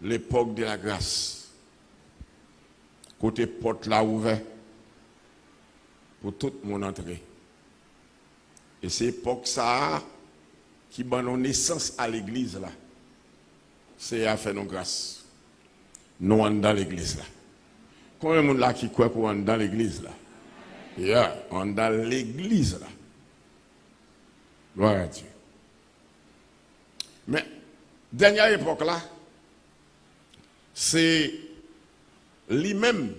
l'époque de la grâce. Côté porte là ouvert pour tout le monde entrer. Et c'est l'époque ça qui donne naissance à l'église là. C'est à faire nos grâces. Nous sommes dans l'église là. Combien de monde là qui croit qu'on est dans l'église là? Yeah, on est dans l'église là. Gloire à Dieu. Mais, dernière époque là, c'est lui-même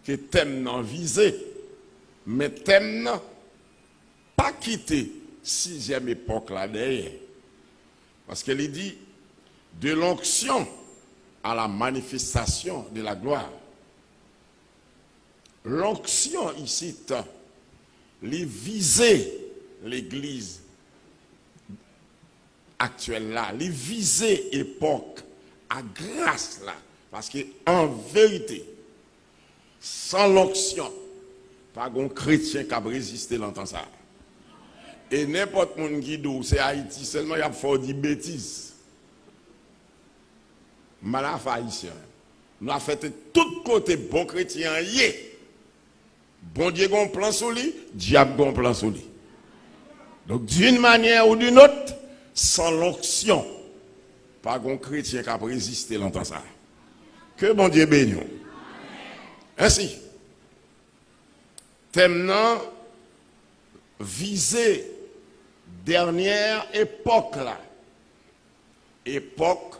qui thème non visé, mais thème non pas quitté sixième époque là derrière. Parce qu'elle dit de l'onction à la manifestation de la gloire. L'onction ici, les viser l'église actuelle là, les viser époque à grâce là, parce que en vérité, sans l'onction, pas un chrétien qui a résisté longtemps ça. Et n'importe monde qui dit c'est Haïti seulement il y a fait des bêtises. Malaf haïtien. Nous avons fait tout côté bon chrétien yé. Bon Dieu gon plan sur lui, diable gon plan sur lui. Donc d'une manière ou d'une autre, sans l'onction, pas un chrétien qui a résisté longtemps ça. Que bon Dieu bénisse. Ainsi, thème non visé dernière époque là. Époque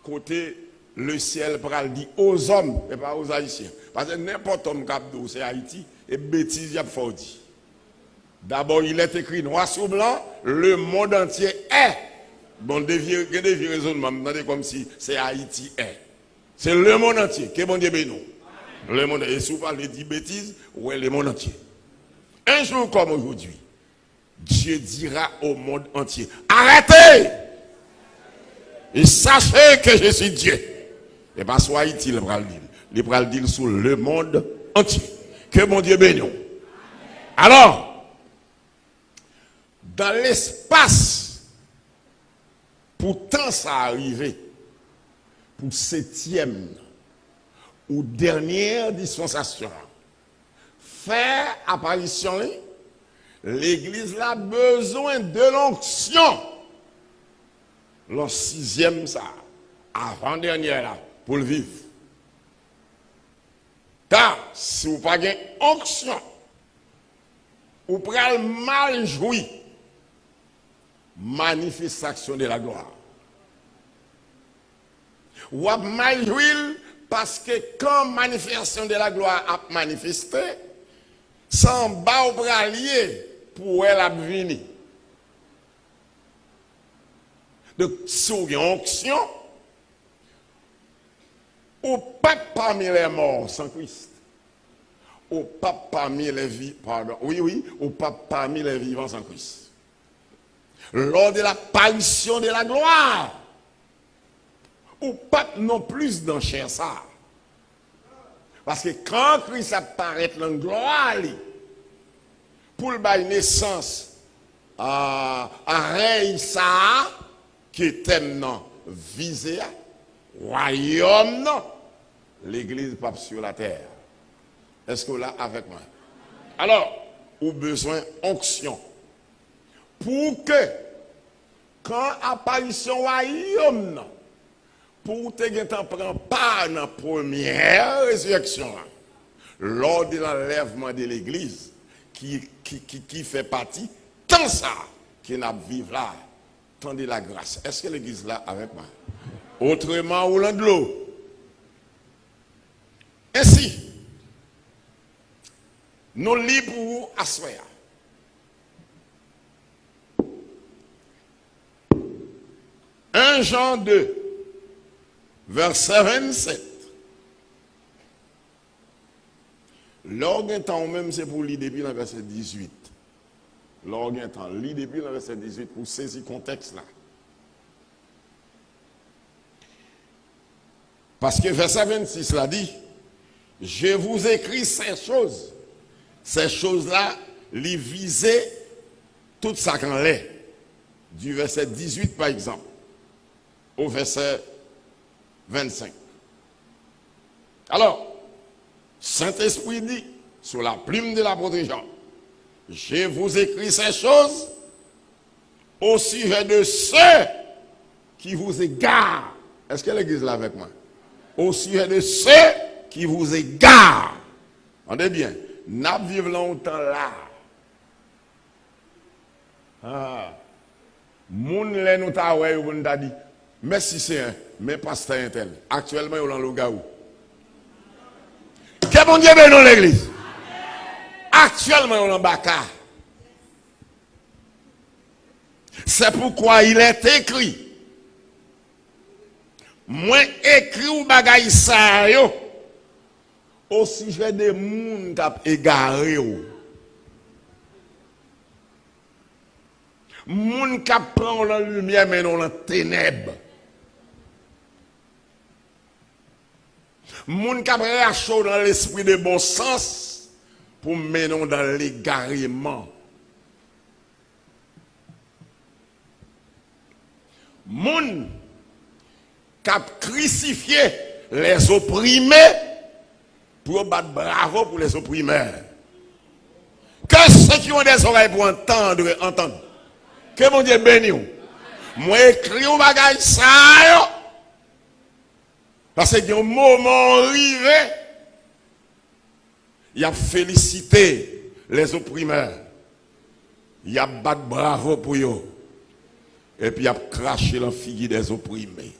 côté le ciel pral dit aux hommes et pas aux haïtiens. Parce que n'importe homme qui c'est Haïti et bêtise y a fait dit. D'abord il est écrit noir sur blanc, le monde entier est. Bon dévier raisonnement comme si c'est Haïti est. C'est le monde entier. Que bon Dieu bénisse. Le monde et souvent les dit bêtises, ouais le monde entier. Un jour comme aujourd'hui, Dieu dira au monde entier, arrêtez et sachez que je suis Dieu. Et pas soit Haïti le bras dire. Le bras dire sur le monde entier. Que mon Dieu bénisse. Alors, dans l'espace, pourtant ça arrivé, pour septième ou dernière dispensation, faire apparition, l'église a besoin de l'onction. Le sixième, ça, avant-dernière, là, pour le vivre. Car, si vous n'avez pas d'onction, vous prenez mal jouir, manifestation de la gloire. Ou avez mal jouir parce que quand manifestation de la gloire a manifesté, sans bas ou lié pour elle a venir. Donc, si vous avez une onction, ou pas parmi les morts sans Christ, ou pas parmi les vivants, pardon, oui, ou pas parmi les vivants sans Christ. Lors de l'apparition de la gloire, ou pas non plus dans chair ça. Parce que quand Christ apparaît dans la gloire, pour le bail naissance à rey ça, qui est non visé, royaume non, l'église pape sur la terre. Est-ce que vous là avec moi? Alors, ou besoin onction pour que quand apparition royaume non, pour te prendre part dans la première résurrection, lors de l'enlèvement de l'église, qui fait partie, tant ça, qui n'a vivre là, tant de la grâce. Est-ce que l'église là avec moi? Autrement, ou de l'eau. Ainsi, nous lisons pour assoir. Un Jean 2, verset 27. L'orgue temps même, c'est pour lire depuis le verset 18. L'orgue temps, lit depuis le verset 18 pour saisir le contexte là. Parce que verset 26 l'a dit, je vous écris ces choses. Ces choses-là, les viser tout ça qu'en l'est. Du verset 18 par exemple, au verset 25. Alors, Saint-Esprit dit, sous la plume de l'apôtre Jean, je vous écris ces choses au sujet de ceux qui vous égarent. Est-ce que l'église est là avec moi? Au sujet de ceux qui vous égarent. Entendez bien, n'a vivre longtemps là. Ah. Moun lè nou ta wè ou nous a dit, merci c'est un, mais pasteur intel. Actuellement, il est dans le gaou. Que bon Dieu bénisse l'église. Actuellement, il est dans Baka. C'est pourquoi il est écrit. Moi écrit ou bagay sa yo au sujet des moun k'ap égaré yo. Moun k'ap prend la lumière mais non la ténèbres. Moun k'ap rachaud dans l'esprit de bon sens pour mener dans l'égarement. Moun cap crucifié les opprimés pour battre bravo pour les opprimeurs. Que ceux qui ont des oreilles pour entendre. Que mon Dieu bénisse. Moi écris au bagage ça yo. Parce que un moment arrivé, il a félicité les opprimeurs. Il a battu bravo pour eux. Et puis il a craché la figure des opprimés.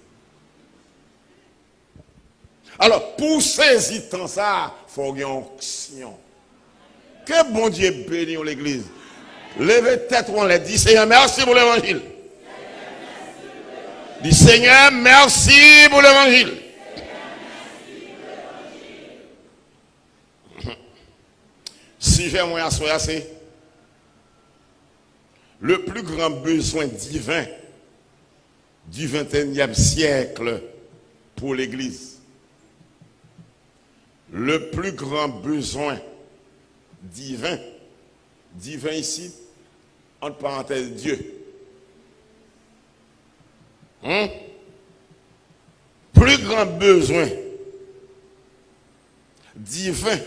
Alors, pour saisir tant ça, il faut une onction. Que bon Dieu bénisse l'église. Levez tête, on les dit, Seigneur, merci pour l'évangile. Dis Seigneur, merci pour l'évangile. Si j'ai moins à soi, c'est le plus grand besoin divin du 21e siècle pour l'église. Le plus grand besoin divin ici, entre parenthèses, Dieu. Plus grand besoin divin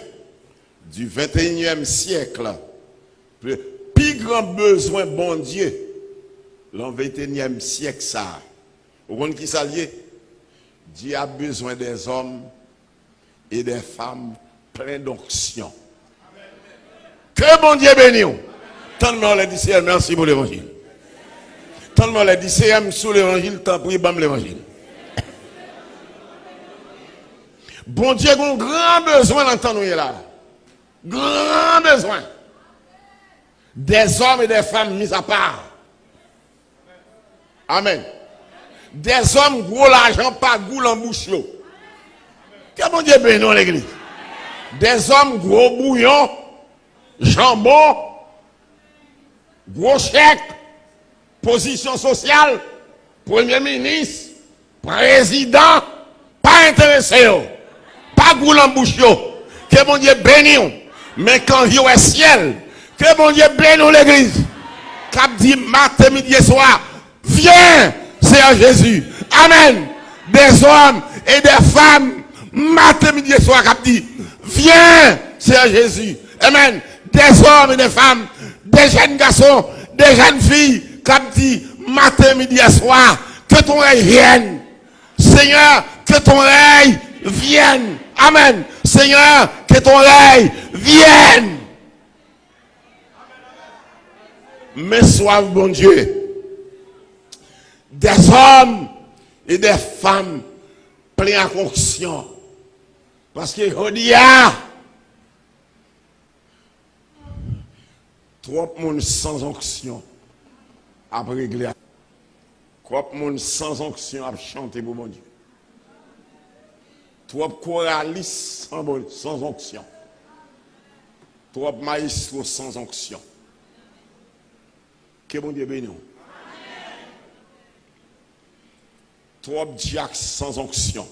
du 21e siècle, plus grand besoin, bon Dieu, le 21e siècle, ça. Vous comprenez qui ça lié? Dieu a besoin des hommes et des femmes pleins d'onction. Que bon Dieu bénisse. Tant de les dit, merci pour l'évangile. Tant de les dit, sous l'évangile, tant pis, bam l'évangile. Bon Dieu a un grand besoin d'entendre là. Grand besoin. Des hommes et des femmes mis à part. Amen. Des hommes gros l'argent, pas goût en bouche. Que bon Dieu bénisse l'église. Des hommes gros bouillon, jambon, gros chèque, position sociale, premier ministre, président, pas intéressé, pas goût en bouche. Que bon Dieu bénisse. Mais quand il y a ciel, que bon Dieu bénisse l'église. Cap dit matin, midi et soir, viens, Seigneur Jésus. Amen. Des hommes et des femmes, matin, midi et soir, cap dit, viens, Seigneur Jésus. Amen. Des hommes et des femmes, des jeunes garçons, des jeunes filles, cap dit, matin, midi et soir, que ton règne vienne. Seigneur, que ton règne vienne. Amen. Seigneur, que ton règne vienne. Mais sois bon Dieu, des hommes et des femmes pleins de conscience. Parce que on dit, trop de monde sans onction a réglé. Trop de monde sans onction a chanté pour mon Dieu. Trop de choralistes sans onction. Trop de maestros sans onction. Que bon Dieu bénisse. Trop de diacres sans onction.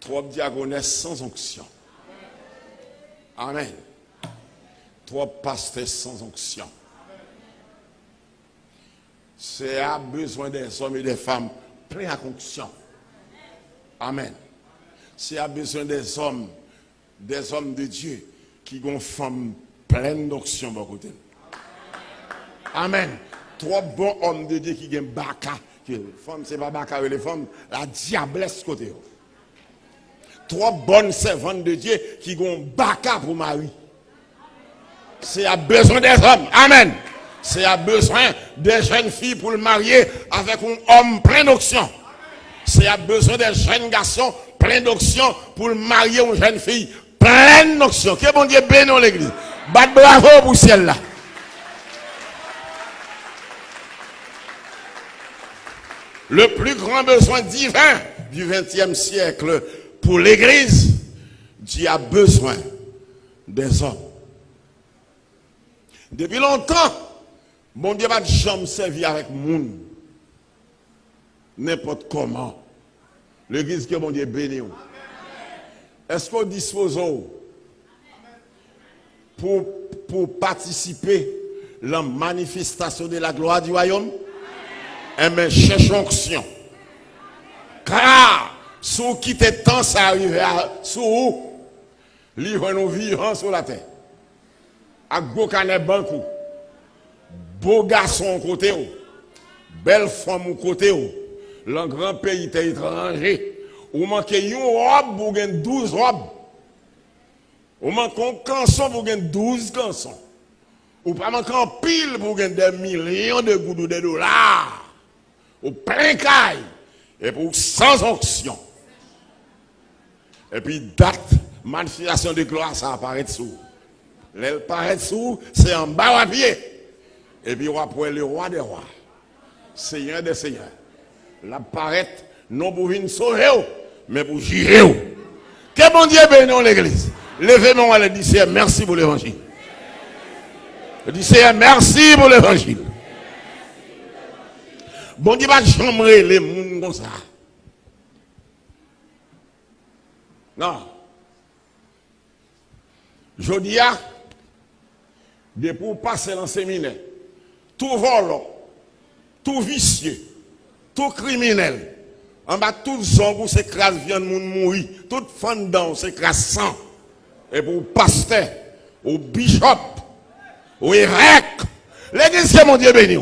Trop de diaconesses sans onction. Amen. Trop de pasteurs sans onction. C'est à besoin des hommes et des femmes pleins d'onction. Amen. S'il y a besoin des hommes de Dieu qui ont une femme pleine d'onction de côté. Amen. Trois bons hommes de Dieu qui ont baka. Femme, c'est pas baka, les femmes, la diablesse côté. Trois bonnes servantes de Dieu qui ont baka pour Marie. C'est à besoin des hommes. Amen. C'est à besoin des jeunes filles pour le marier avec un homme plein d'onction. C'est à besoin des jeunes garçons plein d'onction pour le marier une jeune fille pleine d'onction. Que bon Dieu bénisse l'église. Bat bravo pour celle-là. Le plus grand besoin divin du XXe siècle pour l'église, Dieu a besoin des hommes. Depuis longtemps, mon Dieu va jamais servir avec moun. N'importe comment. L'église que mon Dieu bénit. Est-ce qu'on dispose pour participer à la manifestation de la gloire du royaume? Eh bien, cherche onction. Car, si vous quittez le temps, ça arrive à sous livre nos vivants sur la terre. À Gokane Bankou, beau garçon côté, belle femme côté, le grand pays étranger, ou manquez une robe, vous gagnez 12 robes. Ou manquez un canson, vous gagnez 12 cansons. Ou pas manquez un pile, vous gagnez des millions de goudous de dollars. Ou plein caille. Et pour sans onction. Et puis date, manifestation de gloire, ça apparaît dessous. Elle apparaît dessous, c'est en bas à pied. Et puis on va pour le roi des rois. Seigneur des seigneurs. L'apparaît non pour venir sauver, mais pour juger. Que bon Dieu bénisse l'église. Levez-moi et dis Seigneur, merci pour l'évangile. Je dis Seigneur, merci pour l'évangile. Bon Dieu va chambrer les gens comme ça. Non. Je dis, depuis passer dans le séminaire, tout volant, tout vicieux, tout criminel, en bas tout zombie s'écrase viande moun mourir, tout fendant s'écrase sang. Et pour pasteur, au bishop, au évêque, l'église que mon Dieu béni.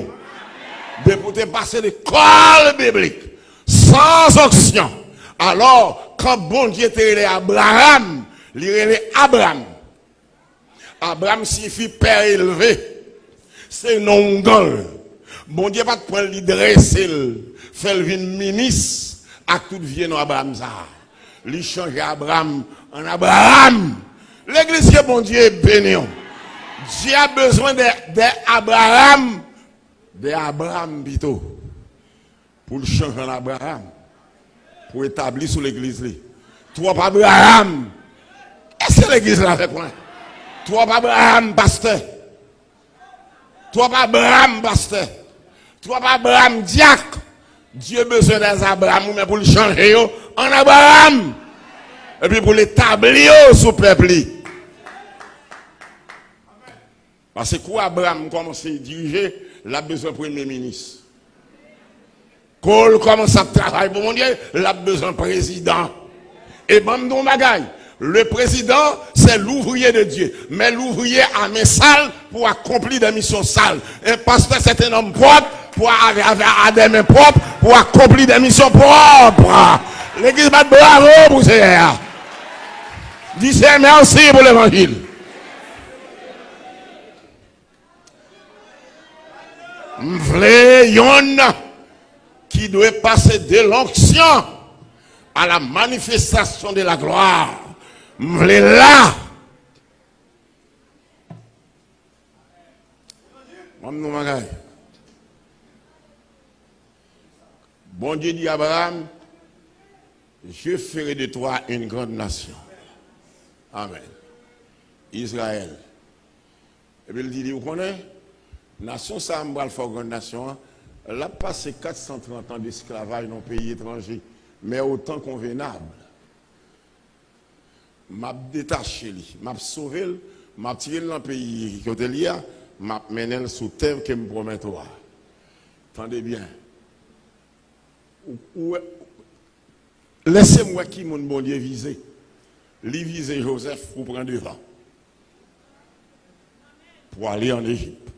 De pour te passer l'école biblique sans onction. Alors, quand bon Dieu te relève Abraham, il relève Abraham. Abraham signifie père élevé. C'est non gol. Bon Dieu va te prendre le dresser, faire le ministre à toute vie dans Abraham ça. Il change Abraham en Abraham. L'église que bon Dieu est béni. Dieu a besoin d'Abraham. D'Abraham plutôt. Pour le changer en Abraham. Pour établir sur l'église. Toi, Abraham. Est-ce que l'église là fait point? Toi, Abraham, pasteur. Toi, Abraham, pasteur. Toi, Abraham, diacre. Dieu a besoin d'Abraham, mais pour le changer en Abraham. Et puis pour l'établir sous le peuple. Parce que quand Abraham commence à diriger, il a besoin de premier ministre. Quand il commence à travailler pour mon Dieu, il a besoin de président. Et bon, le président, c'est l'ouvrier de Dieu. Mais l'ouvrier a mes sales pour accomplir des missions sales. Un pasteur, c'est un homme propre pour avoir des mains propres pour accomplir des missions propres. L'église va bravo pour ça. Dis merci pour l'évangile. M'vle yon qui doit passer de l'onction à la manifestation de la gloire. M'vle là. Bon Dieu dit à Abraham, je ferai de toi une grande nation. Amen. Israël. Et puis il dit, vous connaissez? Nation, ça m'a fait une grande nation. Elle a passé 430 ans d'esclavage dans un pays étranger, mais autant convenable. M'a détaché, m'a sauvé, m'a tiré dans le pays qui est lié, m'a mené sous terre que me promet toi. Attendez bien. Laissez-moi qui mon bon Dieu viser. Lui viser Joseph pour prendre devant. Pour aller en Égypte.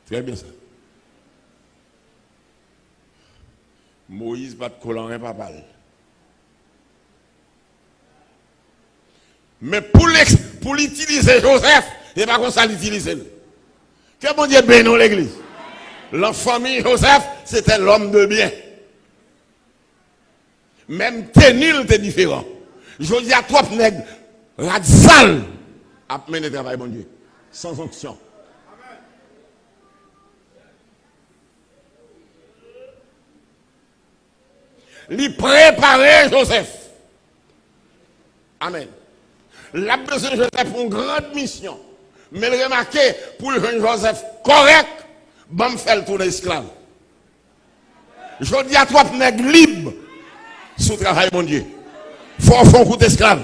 Très bien ça. Moïse bat collant un papal. Mais pour l'utiliser Joseph, il n'est pas comme ça l'utiliser. Que bon Dieu bénisse l'église. La famille Joseph, c'était l'homme de bien. Même Ténil était différent. Je dis à toi, nègres, radical, à mener le travail, bon Dieu. Sans onction. Lui préparer Joseph. Amen. La besoin de Joseph pour une grande mission. Mais remarquez, pour le jeune Joseph correct, bon faire le tour d'esclave. Je dis à toi, nègres libre, sous travail, mon Dieu. Faut un coup d'esclave.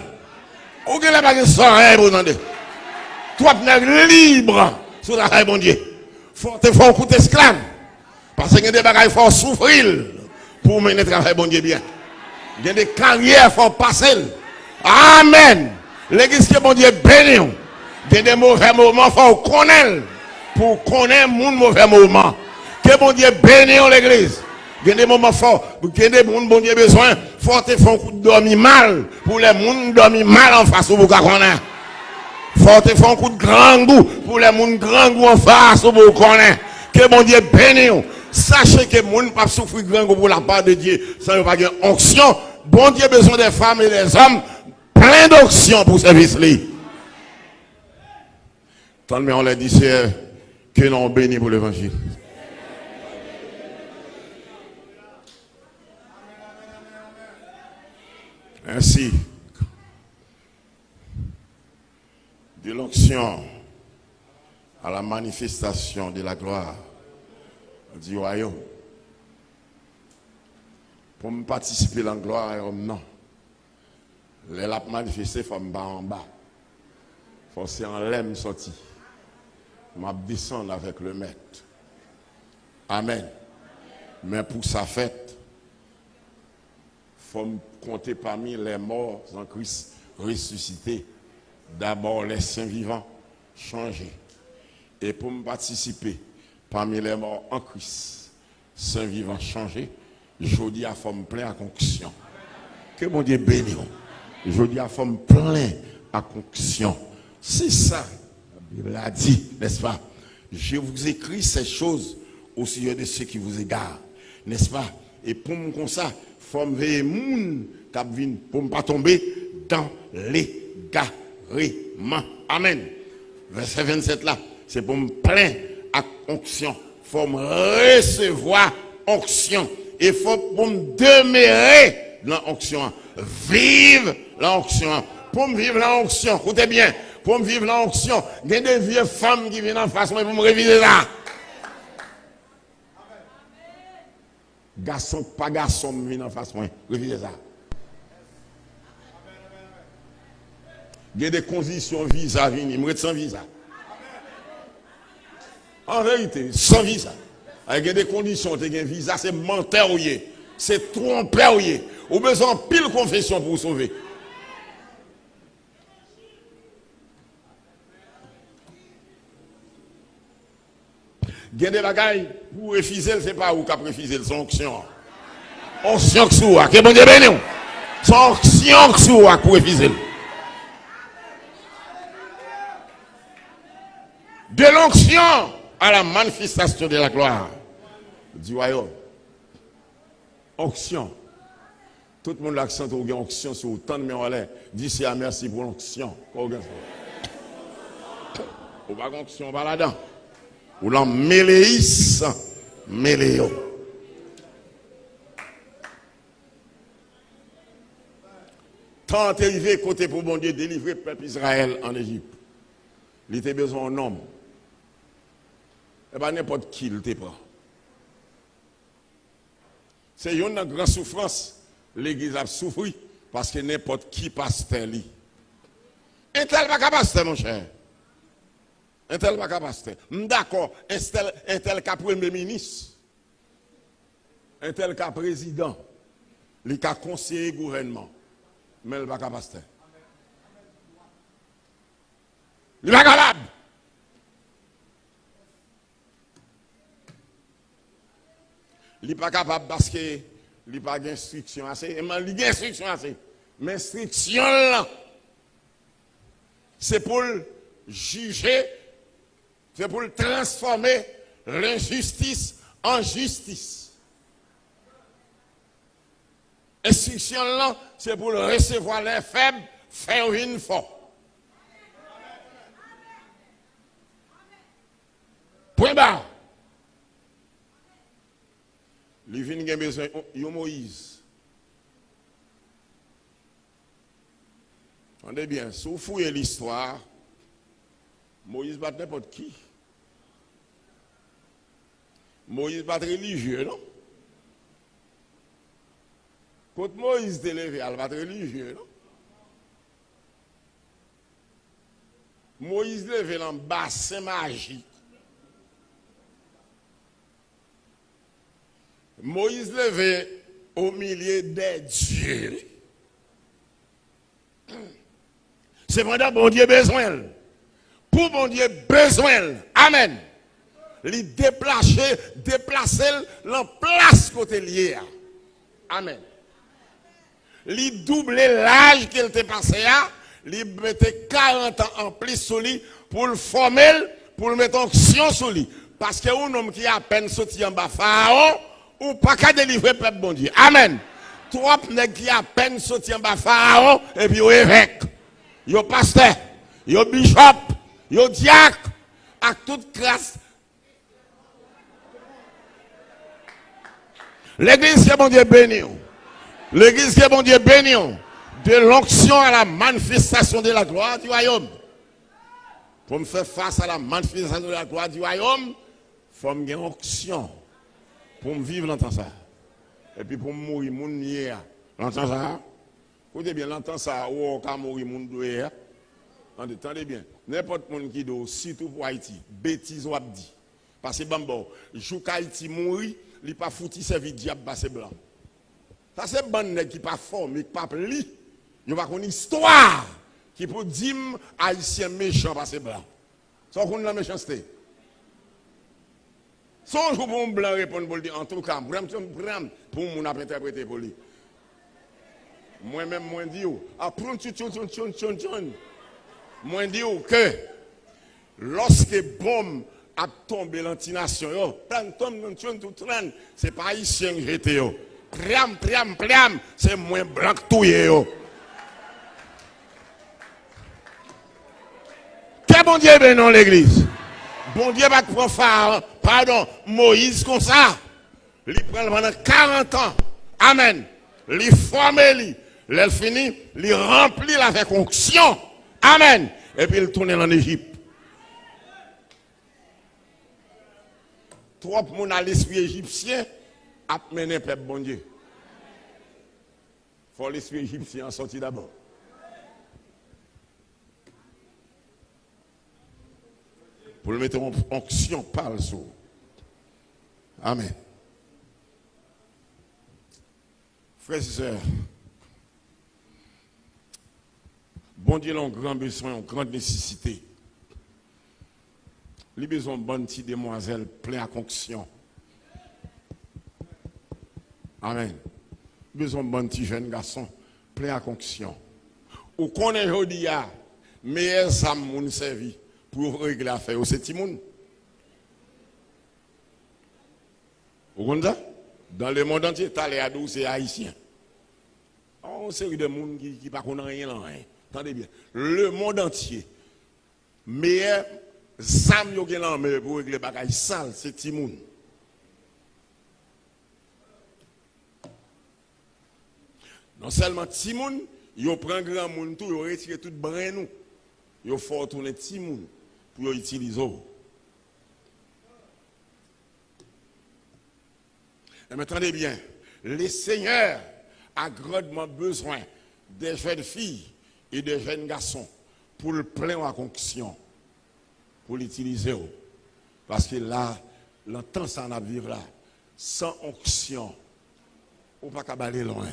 Ou que la bague sans rien, vous demandez. Toi, nègres libre, sous travail, mon Dieu. Faut un coup d'esclave. Parce que des bagages, il faut souffrir pour mener le travail, bon Dieu, bien. Il y a des carrières, il faut passer. Amen. L'église que bon Dieu béni. Il y a des mauvais moments, il faut connaître. Pour connaître mon mauvais moment. Que bon Dieu béni l'église. Il y a des moments forts. Il y a des gens bon Dieu besoin. Il faut faire un coup de dormir mal. Pour les gens dormir mal en face, vous connaissez. Il faut faire un coup de grand goût. Pour les gens grand goût en face, vous connaissez. Que bon Dieu béni. Sachez que les gens ne peuvent pas souffrir grand goût pour la part de Dieu. Sans pas une onction. Bon Dieu besoin des femmes et des hommes. Plein d'onction pour service li. Tant mais on l'a dit, c'est que l'on bénit pour l'évangile. Ainsi, de l'onction à la manifestation de la gloire du royaume. Pour me participer à la gloire du royaume, non. Les laps manifestés, il faut me battre en bas. Il faut c'est en l'aime sorti. Je descendre avec le maître. Amen. Mais pour sa fête, il faut me compter parmi les morts en Christ ressuscités. D'abord les saints vivants changés. Et pour me participer parmi les morts en Christ, saints vivants changés, je dis à forme plein à conction. Que mon Dieu bénisse. Je dis à forme plein à conction. C'est ça, la Bible a dit, n'est-ce pas? Je vous écris ces choses au sujet de ceux qui vous égarent, n'est-ce pas? Et pour me comme ça, forme veille moun kabvin pour ne pas tomber dans l'égarement. Amen. Verset 27 là, c'est pour me plein à onction. Faut me recevoir onction. Et faut pour me demeurer dans l'onction. Vive l'onction. Pour me vivre l'onction, écoutez bien, pour me vivre l'onction, il y a des vieilles femmes qui viennent en face moi pour me réviser là. Garçon, pas garçon, viennent en face moi, réviser ça. Il y a des conditions visa, venir, me sans visa. En vérité, sans visa. Il y a des conditions, tu as un visa, c'est menteur, c'est trompeur, ou besoin de pile confession pour vous sauver. Il y a des bagailles, pour refuser, c'est pas où qu'à refuser, c'est onction. Onction que soua, que bon Dieu béni. C'est onction que soua pour refuser. De l'onction à la manifestation de la gloire du royaume. Onction. Tout le monde l'accent au gain onction sur autant de mains en l'air. Dis c'est merci pour l'onction. Ou pas onction, pas là-dedans. Ou l'en méléis, méléo. Tant arrivé côté pour bon Dieu délivrer le peuple Israël en Égypte. Il était besoin d'un homme. Et pas n'importe qui il te prend. C'est une grande souffrance. L'église a souffert parce que n'importe qui pasteur lit. Un tel pas pasteur, mon cher. Un tel pas pasteur. D'accord, un tel cap premier ministre. un tel cas président, les cas conseiller gouvernement, mais il n'est pas capable. Il n'est pas capable. Il n'est pas capable parce qu'il n'y a pas d'instruction assez. Il y a d'instruction assez. Mais l'instruction là, c'est pour juger, c'est pour transformer l'injustice en justice. L'instruction là, c'est pour recevoir les faibles, faire une fort. Point barre. Les vignes ont besoin de Moïse. Entendez bien, si vous fouillez l'histoire, Moïse bat n'importe qui. Moïse bat religieux, non? Quand Moïse est levé, il bat religieux, non? Moïse levé dans le bassin magique. Moïse levé au milieu des dieux. C'est pendant bon Dieu besoin. Pour bon Dieu besoin. Amen. Il déplacer la place côté lié. Amen. Il doubler l'âge qu'il était passé à. Il mettait 40 ans en plus sur lui pour le former, pour le mettre en action sur lui. Parce que un homme qui a à peine sorti en bas Pharaon, ou pas qu'à délivrer peuple bon Dieu. Amen. Trois nègres qui a à peine sorti en bas Pharaon, et puis au évêque, yo pasteur, yo bishop, yo diacre, à toute classe. L'église que bon Dieu béni. L'église que bon Dieu béni. De l'onction à la manifestation de la gloire du royaume. Pour me faire face à la manifestation de la gloire du royaume, il faut me gagner onction. Pour me vivre l'entend ça. Et puis pour me mourir, mon nier. L'entend ça. Écoutez bien, l'entend ça. Ou quand mourir, mon doué. Entendez bien. N'importe qui doit, surtout pour Haïti, bêtise ou abdi. Parce que bon, jour qu'Haïti mourit, il n'est pas foutu servir diable basse blanc. Ça c'est bon qui pas formé, qui pas li. Il va une histoire qui peut dire haïtien méchant basse blanc. Ça qu'on la méchanceté. Son jour pour un blanc répondre pour dire en tout cas, bram pour mon interpréter pour lui. Moi-même moi dis apprendre moi dis que lorsque bombe a tombé l'antination yo, c'est pas haïtien qui était yo. Priam, c'est moins blanc que tout yo. Que bon Dieu bénisse l'église. Bon Dieu va te prendre pardon, Moïse comme ça. Il prend pendant 40 ans. Amen. Il forme, il finit, il remplit avec onction. Amen. Et puis il tourne en Égypte. Trop mon à l'esprit égyptien a mené peuple bon Dieu. Il faut l'esprit égyptien sortir d'abord. Pour le mettre en onction par le sceau. Amen. Frères et sœurs, bon Dieu a un grand besoin, une grande nécessité. Il a besoin de bonne petite demoiselle pleine à onction. Amen. Il a besoin de bon petit jeune garçon plein à onction. Ou qu'on est aujourd'hui, meilleur âme moun servi pour régler l'affaire au Timoun. Vous comprenez ça? Dans le monde entier, c'est haïtien. On série de monde qui ne connaît rien là. Attendez bien. Le monde entier, meilleur âme yo gen là pour régler bagay sale, c'est Timoun. Non seulement Timoun, yo prend grand monde tout, yo retire tout brin nous. Yo faut tourner Timoun pour utiliser. Et attendez bien, les seigneurs a grandement besoin des jeunes filles et des jeunes garçons pour le plein à onction, pour l'utiliser. Parce que là, le temps ça va vivre là, sans onction, ou pas qu'à aller loin.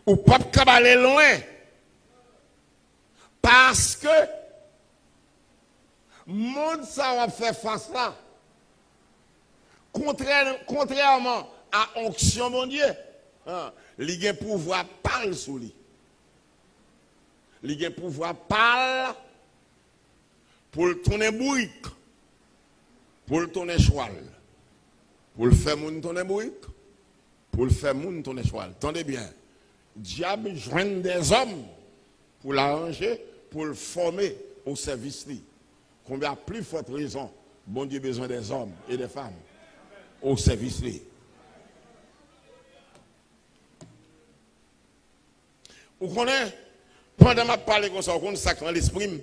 Ou pas qu'à aller loin. Parce que monde ça va faire face là. Contrairement à onction mon Dieu, il a pouvoir parler sur lui. Il a pouvoir parler pour le tourner bourrique, pour le tourner cheval, pour le faire moun tourner bourrique, pour le faire moun tourner cheval. Attendez bien. Diable joint des hommes pour l'arranger, pour le former au service lui. Combien plus forte raison, bon Dieu besoin des hommes et des femmes au service lui. Vous connaissez, pendant que je parle comme ça, vous connaissez ça dans l'esprit.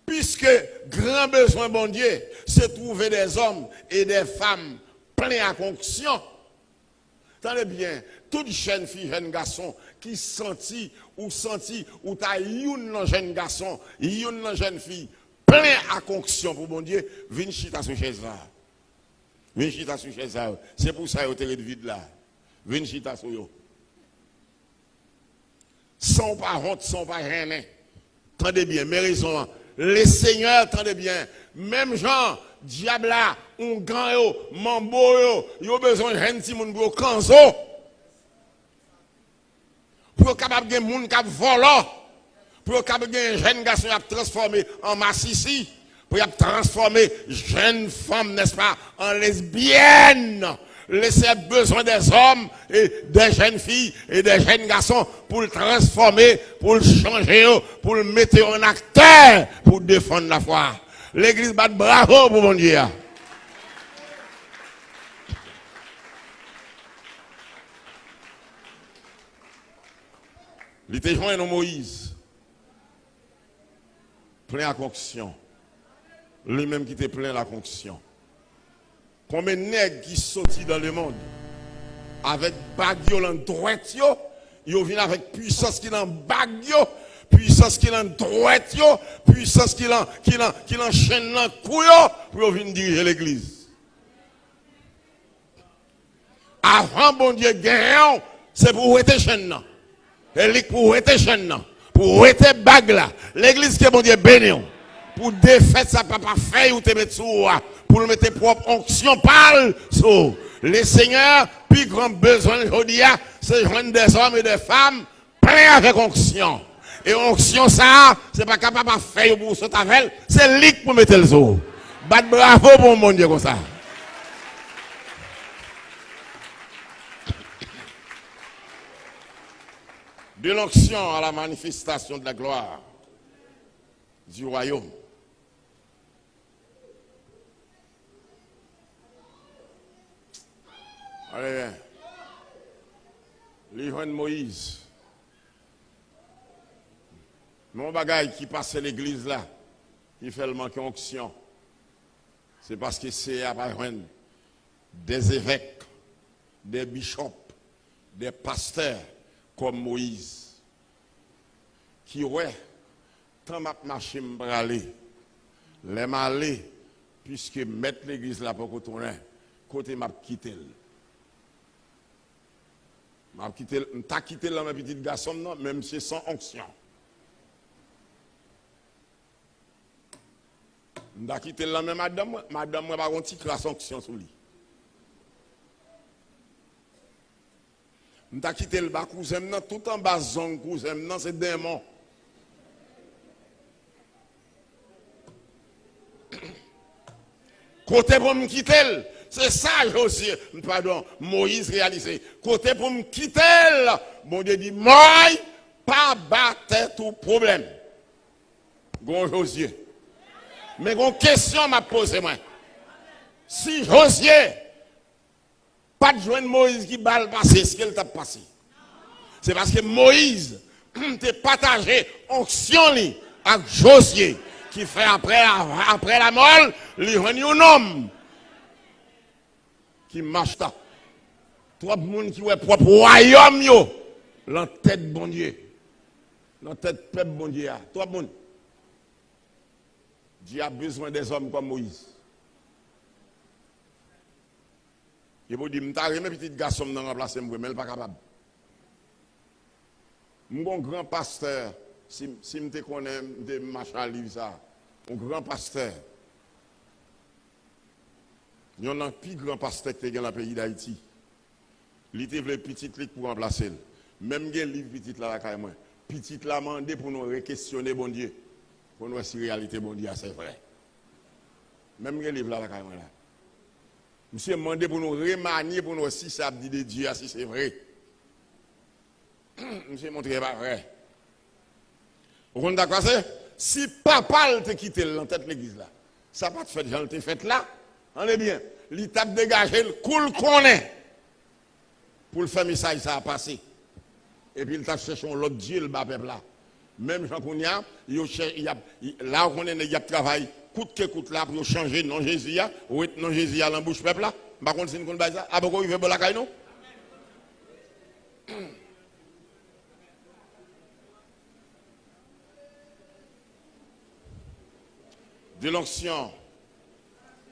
Puisque grand besoin, bon Dieu, c'est trouver des hommes et des femmes pleins à conviction. Attendez bien, toute jeune fille, jeune garçon qui senti ou t'as une jeune garçon, une jeune fille plein à conviction pour bon Dieu, viens chita sur chaise là. Viens chita sur chaise là. C'est pour ça que vous êtes vide là. Viens chita sur yo. Sans pas honte, sans pas rien. Attendez bien, mes raisons. Les seigneurs, attendez bien. Même gens, diable là, on grand yo, mambo yo, yo besoin de gens qui moun pour kanzo. Pour capable de moun qui volant. Pour capable de jeunes garçons à transformer en massissi. Pour transformer jeunes femmes, n'est-ce pas, en lesbiennes. Laissez besoin des hommes et des jeunes filles et des jeunes garçons pour le transformer, pour le changer, pour le mettre en acteur, pour défendre la foi. L'église bat bravo pour mon Dieu. Il était joint dans Moïse, plein à conviction. Lui-même qui était plein à la conviction. Combien de nègres qui sortent dans le monde avec bagyo dans droite yo, ils viennent avec puissance qui dans bagyo, puissance qui dans droite yo, puissance qui dans chaîne dans couyo pour venir diriger l'église. Avant bon Dieu gagnant, c'est pour être chaîne là. Et pour être chaîne là, pour être bague là. L'église qui bon Dieu béni. Pour défaire ça papa fait ou te mettre sous pour le mettre propre onction parle sur les seigneurs plus grand besoin aujourd'hui c'est joindre des hommes et des femmes pleins avec onction et onction ça c'est pas capable de faire pour ce tavel c'est lui pour mettre le sous bat bravo pour mon Dieu comme ça de l'onction à la manifestation de la gloire du royaume. Allez, l'Ivre de Moïse. Mon bagage qui passe à l'église là, qui fait le manque d'onction, c'est parce que c'est à des évêques, des bishops, des pasteurs comme Moïse, qui ouais, tant m'a marché m'bralé, les malés, puisque mettre l'église là pour retourner, côté m'a quitté. M'a quitté là, ma petite garçon, non, même si c'est sans onction. M'a quitté là, même madame, moi, pas un petit classe onction sur lui. M'a quitté le bas cousin, non, tout en bas, zone cousin, non, c'est démon. Côté pour me quitter, c'est ça, Josué, pardon, Moïse réalisé. Côté pour me quitter, bon Dieu dit, moi, pas battre tout problème. Gon Josué. Mais une question m'a posé moi. Si Josué, pas de joindre Moïse qui balle passer, ce qu'elle t'a passé. C'est parce que Moïse t'a partagé onction avec Josué. Qui fait après la mort, il y a un homme qui marche là. Trois personnes qui ont propre royaume, la tête bon Dieu. La tête peuple bon Dieu. Trois personnes. Dieu a besoin des hommes comme Moïse. Il vous dit, je suis un petit garçon dans remplacer moi, mais il n'est pas capable. Mon grand pasteur, si je te connais, je machin livre ça. Mon grand pasteur, il y a un plus grand pasteur qui est dans le pays d'Haïti. Il était le petit pour remplacer. Même si le livre petit là, petit là, demandé pour nous re-questionner bon Dieu. Pour nous si la réalité bon Dieu, c'est vrai. Même si le livre là, monsieur a demandé pour nous remanier, pour nous si ça dit de Dieu, si c'est vrai. Monsieur montré pas vrai. Vous comprenez d'accord? Si papa te quitté dans tête de l'église là, ça pas de fait, j'en ai fait là. On est bien. L'étape dégagée, le cool qu'on est. Pour le faire message, ça a passé. Et puis il t'a cherché l'autre Dieu, le bas peuple là. Même Jean Kounia, là où on est, il y a travail, coûte que coûte là, pour changer non Jésus, ou non Jésus à l'embouche peuple là. Par contre, c'est une bonne base. Ah, pourquoi il veut bon la caille, non? De l'onction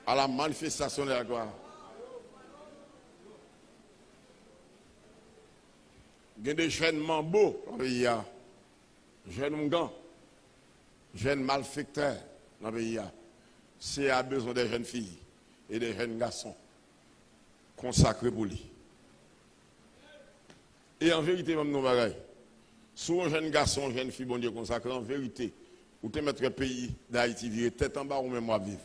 à la manifestation de la gloire. Il y a des jeunes mambo dans le pays, jeunes mongans, jeunes malfaiteurs dans le pays. C'est à besoin des jeunes filles et des jeunes garçons consacrés pour lui. Et en vérité, même nos bagailles, si un jeune garçon, une jeune fille, bon Dieu consacré, en vérité, ou te mettre le pays d'Haïti virer tête en bas ou même moi vivre.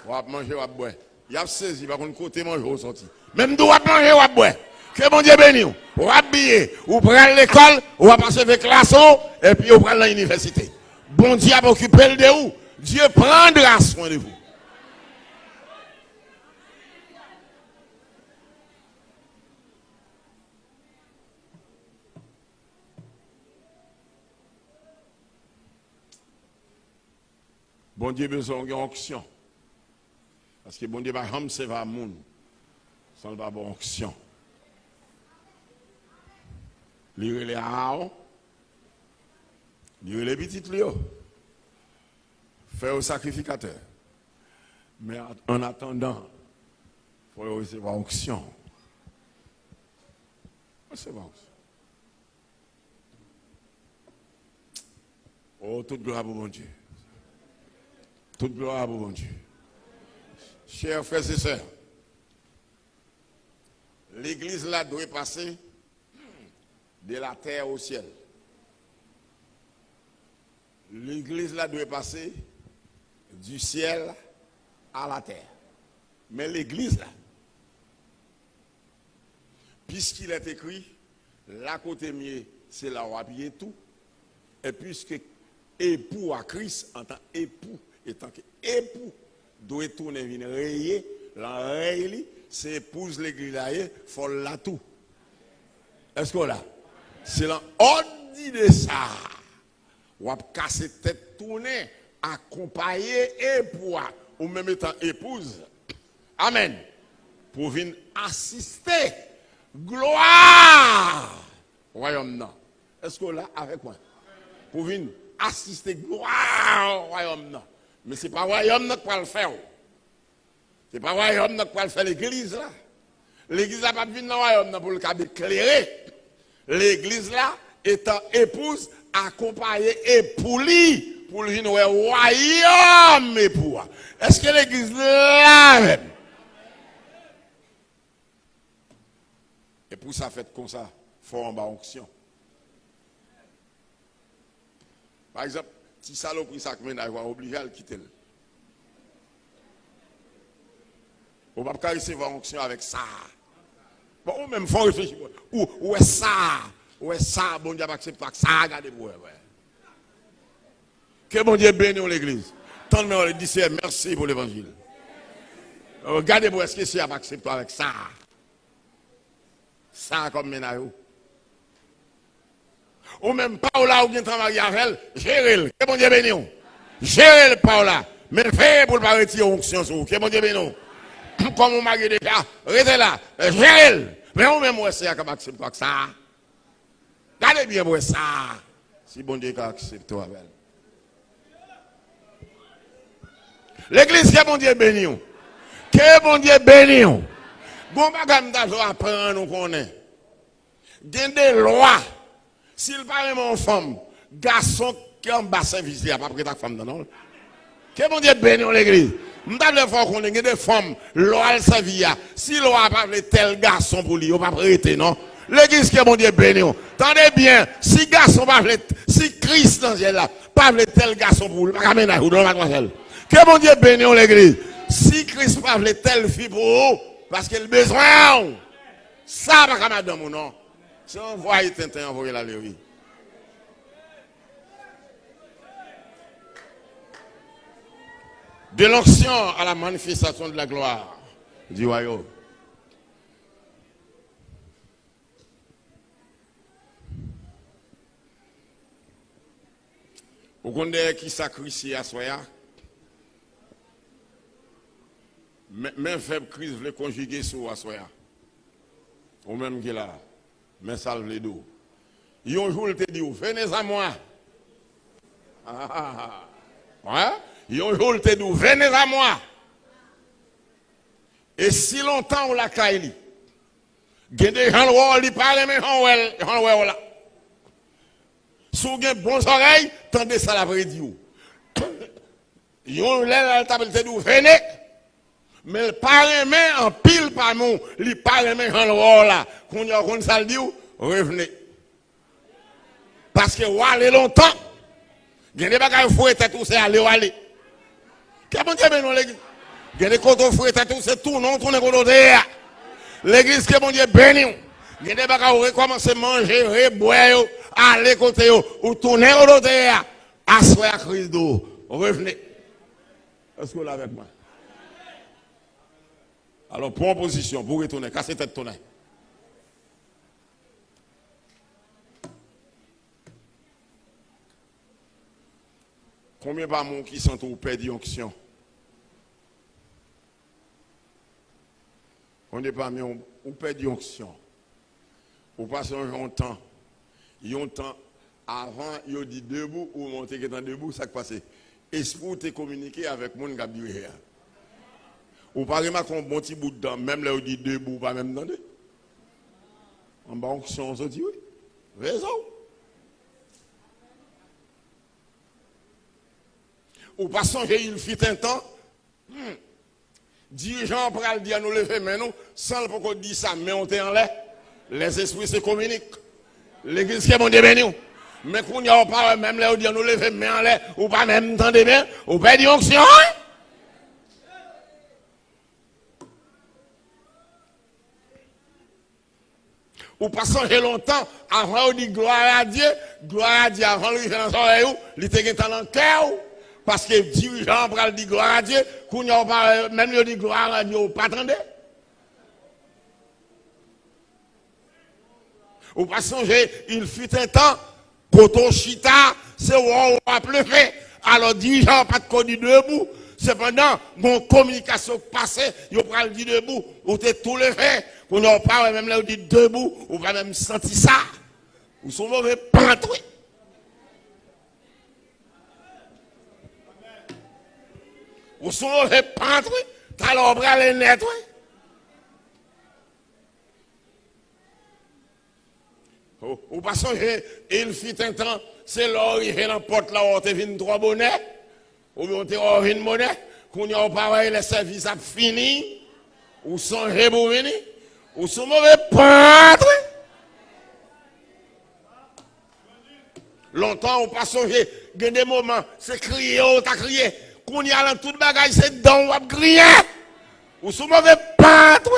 On va manger, on va boire. Il y a saisi, par contre, côté manger au sorti. Même d'où on va manger, on va boire. Que bon Dieu bénisse. On va habiller, on prend l'école, on va passer avec classe et puis on prend l'université. Bon Dieu va occuper de vous. Dieu prendra soin de vous. Bon Dieu besoin d'une onction. Parce que bon Dieu va ramser va moun. Sans pas bonne onction. Lire les Aaron. Lire les petits Léo. Faire au sacrificateur. Mais en attendant, il faut recevoir onction. Recevoir onction. Oh, toute gloire pour mon Dieu. Toute gloire pour mon Dieu. Chers frères et sœurs, l'église là doit passer de la terre au ciel. L'église là doit passer du ciel à la terre. Mais l'église là, puisqu'il est écrit, la côté mieux, c'est là où appuyer tout. Et puisque époux à Christ, en tant qu'époux, étant qu'époux, doit tourner venir rayer, l'enrayer, c'est épouse l'église là, il faut la tout. Est-ce qu'on l'a? C'est l'ordre de ça. On va casser tête tourner, accompagner époux, ou même étant épouse. Amen. Pour venir assister. Gloire. Royaume non. Est-ce qu'on l'a avec moi? Pour venir assister gloire royaume non. Mais ce n'est pas royaume qui va le faire. Ce n'est pas royaume qui va le faire l'église là. L'église n'a pas venir dans le royaume pour le cas d'éclairer. L'église là étant épouse, accompagnée et pour lui royaume époux. Est-ce que l'église là même? Et pour ça fait comme ça, il faut en bas onction. Par exemple, si saloperie ça que ménage va obliger à le quitter. On va pas recevoir onction avec ça. Bon, ou même faut réfléchir. Où est ça? Où est ça? Bon Dieu va accepter ça. Regardez pour ouais. Que bon Dieu bénisse l'église. Tant de monde dit merci pour l'évangile. Regardez pour est-ce que c'est à accepter avec ça? Ça comme ménage. Ou même Paola ou bien travailler avec elle, gérez-le. Que bon Dieu bénisse. Gérez-le Paola. Mais faites pour ne pas retirer l'onction sur vous. Que bon Dieu bénisse. Comme on m'a dit déjà, restez là. Gérez-le. Mais ou même c'est à accepter avec ça. Regardez bien pour ça. Si bon Dieu accepte avec elle. L'église, que bon Dieu béni. Que bon Dieu béni. Bon bagam d'argent apprendre nous connaît. Gen des lois. S'il parle mon femme, garçon qui en bas service, il n'y a pas prêt à femme non. Que bon Dieu béni l'église. M'table faut qu'on ait des femmes, loi sa vie. Si loi pas tel garçon pour lui, on pas prêter non. L'église que bon Dieu béni. Tendez bien, si garçon pas si Christ dans là, pas tel garçon pour lui, pas ménage ou non mademoiselle. Que bon Dieu béni l'église. Si Christ pas telle fille pour vous, parce qu'il a besoin. Ça pas madame ou non. Si on voit Tintin envoyer la oui. De l'onction à la manifestation de la gloire du royaume. Vous connaissez qui sacrifie à Soya? Même faible crise veut conjuguer sur Soya. Ou même qui là, mais salve les dos. Il y a un jour, il te dit, venez à moi. Ouais? Il y a un jour, il te dit, venez à moi. Et si longtemps on l'a caillé, il y a des gens qui parlent, mais on là. Si vous avez bonnes oreilles, tendez ça la vraie Dieu. Il y a un l'air à dit, venez. Mais le parlement en pile par nous, le parlement en là, qu'on y a qu'on ça dit, revenez. Parce que vous allez longtemps, il y a des bagages qui fouettent tout, c'est aller ou aller. Qu'est-ce que bon Dieu l'église? Il y a des côtés qui fouettent tout, c'est tout, non, tourner côté. L'église que bon Dieu béni. Il y a des bagages qui recommencent à manger, reboire, aller côté, ou tourner côté, asseoir à crise d'eau. Revenez. Est-ce que vous l'avez avec moi? Alors, prends position pour retourner, casser tête tourner. Combien par monde qui sont au père d'onction? On n'est pas mis au père d'onction. Ou passe un temps. Il y a un temps avant, il a dit debout ou monter qui est debout, ça qui passe. Esprit te communiquer avec mon gabier. Ou pas remarquer un bon petit bout de dent, même là où dit debout, pas même demander. En bas, on se dit oui. Raison. Ou pas songer, il fit un temps. Dirigeant pour le dire nous lever mais nous, sans le pourquoi dire ça, mais on est en l'air. Les esprits se communiquent. L'église qui est mon Dieu béni. Mais qu'on n'y a pas, même là où dit nous lever mais en l'air, ou pas même entendez bien, ou pas dire onction. Ou pas songer longtemps, avant on dit gloire à Dieu, avant lui dans l'oreille, il était dans le cœur. Parce que dirigeant pral dit gloire à Dieu, qu'on n'y a pas, même il dit gloire à Dieu, pas attendez. Ou pas songer, il fut un temps, coton chita, c'est où on a pleuvé. Alors dirigeant pas de connu debout. Cependant, mon communication passée, il pral dit debout, ou t'es tout levé, qu'on n'y a pas, même là, on dit debout, ou pas même senti ça. Ou son mauvais pantoui. Ou son mauvais pantoui, t'as l'ombre à les net, ou pas songer, il fit un temps, c'est là où il vient dans la porte là où on te vient 3 bonnets, ou bien on te vient une monnaie, qu'on y a pas les services à fini, ou songer pour venir, ou son mauvais peintre. Longtemps, on pas songer, il y a des moments, c'est crier, on t'a crié, qu'on y a dans tout le bagage, c'est dedans, on va crier, ou son mauvais peintre,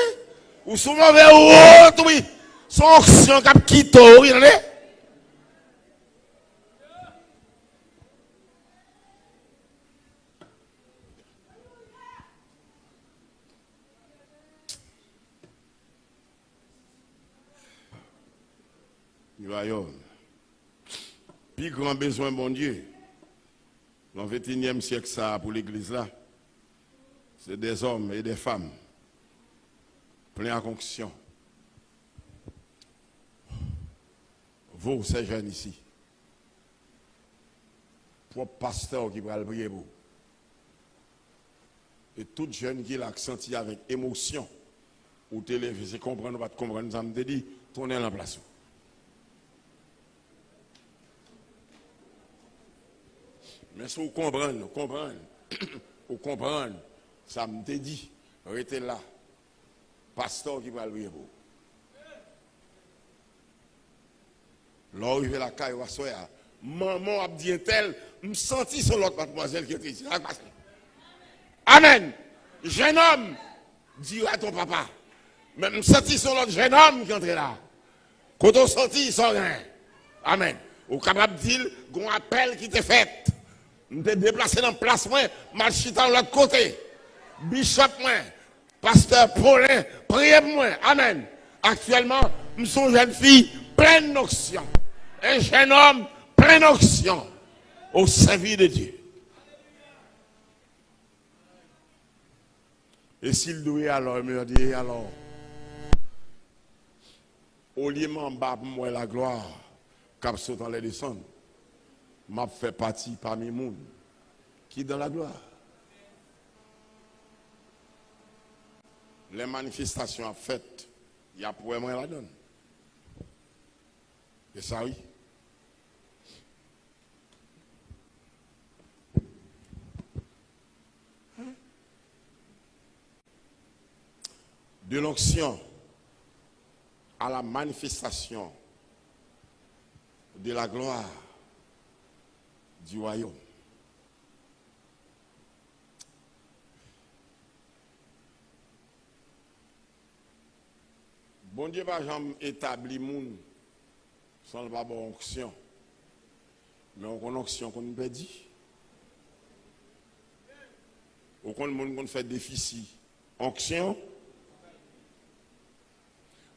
ou son mauvais autre, oui. Son action cap quitto, oui, non? Il va y avoir. Puis grand besoin, bon Dieu, dans le 21e siècle, ça, pour l'église là, c'est des hommes et des femmes pleins à conviction. Vous, ces jeunes ici, propre pasteur qui va le prier pour. Et toute jeune qui l'a senti avec émotion, ou télévisé, c'est comprendre ou pas comprendre, ça me dit, tournez en place. Mais si vous comprenez, vous comprenez, ça me dit, restez là, pasteur qui va le pour. Là où il fait la caille, maman a dit tel, me senti sur l'autre mademoiselle qui est ici. Amen. Jeune homme, dis à ton papa. Mais me senti sur l'autre jeune homme qui est entré là. Quand on sorti, il sort rien. Amen. Ou capable de dire, qu'on appel qui t'est fait. Je t'ai déplacé dans la place, moi, marché dans l'autre côté. Bishop, moi, pasteur Paulin, priez pour moi. Amen. Actuellement, nous sommes une jeune fille pleine d'onction. Un jeune homme plein d'onction au service de Dieu. Et s'il doit alors, il me dit alors, au lieu m'en bas pour moi la gloire, cap sautant les descendre, m'a fait partie parmi les gens qui dans la gloire. Les manifestations à faites, il y a pour moi la donne. Et ça oui. De l'onction à la manifestation de la gloire du royaume. Bon Dieu va jamais établir moun sans pas bon onction. Mais on a onction qu'on peut dire. Au compte monde qu'on fait déficit. Onction.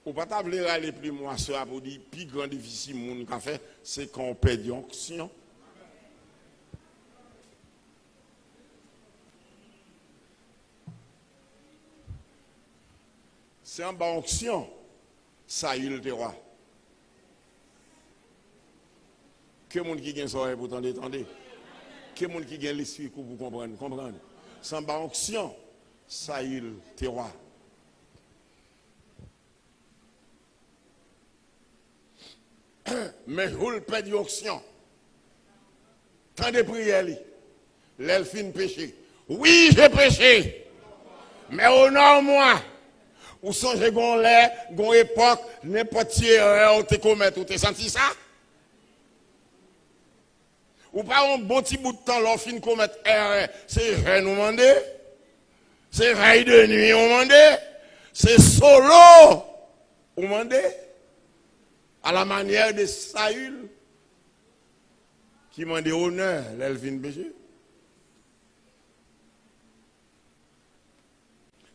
Ou pas tabler aller plus moi ça pour dire plus grand déficit moun qu'a fait c'est qu'on perd onction. C'est en bas onction. Ça y est le roi. Que monde qui gagne ça pour t'entendre. Que monde qui gagne l'esprit pour comprendre. Sans bas onction, ça y est le roi. Mais vous le perdez d'onction. Tant de prières, l'elfine péché. Oui, j'ai péché. Mais au nom moi, ou songez qu'on l'est, qu'on époque, n'importe qui erreur, ou te commettre, ou te senti ça? Ou pas un bon petit bout de temps, l'elfine commettre erreur, c'est vrai nous demander, c'est veille de nuit, on demander, c'est solo, on demander. À la manière de Saül, qui m'a dit honneur, l'elfine péché.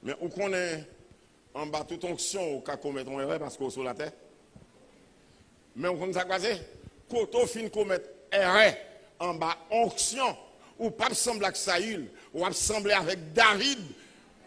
Mais on connaît en bas toute onction au cas commettre un erreur parce qu'on est sur la terre. Mais on connaît ça quoi c'est? Quand on finit commettre erreur en bas onction, ou pas sembler avec Saül, ou pas sembler avec David,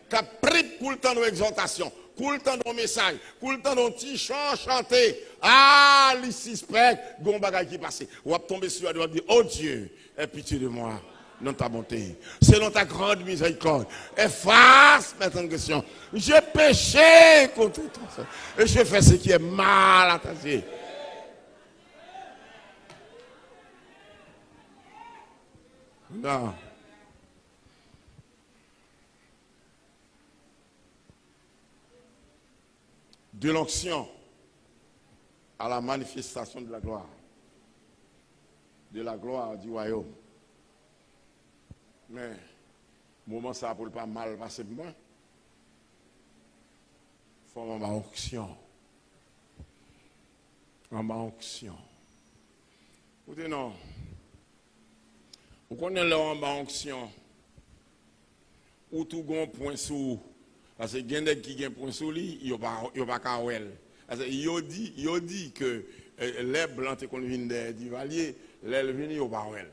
qui a pris pour le temps de l'exhortation. Pour le temps de message, pour le temps d'un petit chant chanté, ah, les suspects, gon bagay qui passe. Ou va tomber sur lui et dire, oh Dieu, aie pitié de moi, dans ta bonté, selon ta grande miséricorde. Efface ma transgression. J'ai péché contre toi. Et je fais ce qui est mal à tes yeux. Non. De l'onction à la manifestation de la gloire du royaume. Mais, moment ça pour pas mal passer pour moi. Il faut en onction. En onction. Vous dites non. Vous connaissez leur en onction. Ou tout gon point sous. Parce que les gens qui ont un point sur lui, ils n'ont pas qu'à ouel. Ils ont dit que les blancs qui viennent du Valier, les viennent, ils n'ont pas ouel.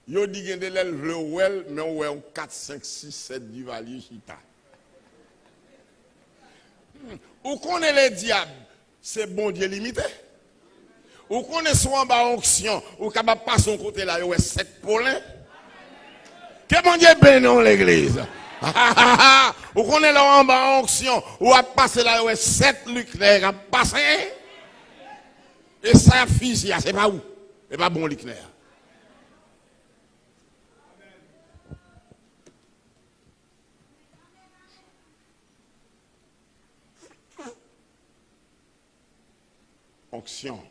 Ils ont dit que les veulent ouel, mais on a 4, 5, 6, 7 du Valier chita. Ou qu'on est les diables, c'est bon Dieu limité. Ou qu'on est soit en bas onction, ou qu'on pas son côté là, il y a 7 Paulins. Que mon Dieu bénisse l'église. Vous connaissez là en bas en onction, ou a passé là, 7 nucléaires a passé. Et ça, fils, c'est pas où? C'est pas bon nucléaire. Onction.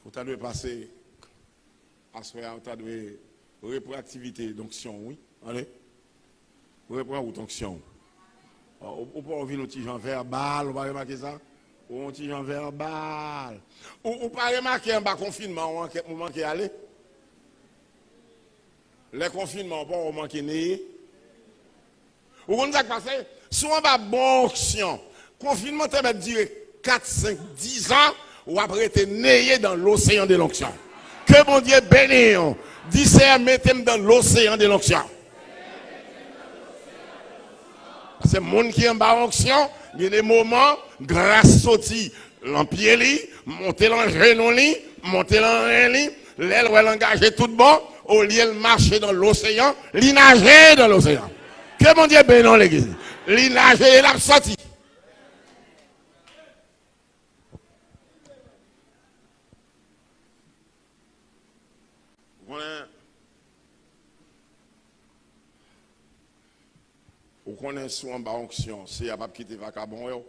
Vous avez passer à ce moment vous avez reprendre activité d'onction, oui. Allez. Vous reprenez votre onction. Ou pas ouvrir un petit genre verbal, vous pas remarquer ça? Ou un petit genre verbal. Ou pas remarquer un bas confinement, ou moment qui allait? Les confinements, pas au moment qui est. Vous comprenez ça qui passe? Si on va bon onction, confinement, ça va durer 4, 5, 10 ans, ou après être né dans l'océan de l'onction. Que mon Dieu bénisse. Dis mettez-moi dans l'océan de l'onction. C'est le monde qui est en bas onction, il y a des moments, grâce sorti l'empier, monter l'engenou, monter l'enrein, l'aile va l'engager tout bon, au lieu de marcher dans l'océan, il nager dans l'océan. Que mon Dieu bénisse l'église. Il nager et l'a sorti. Vous connaissez en bas onction, c'est à pas quitter vacabon.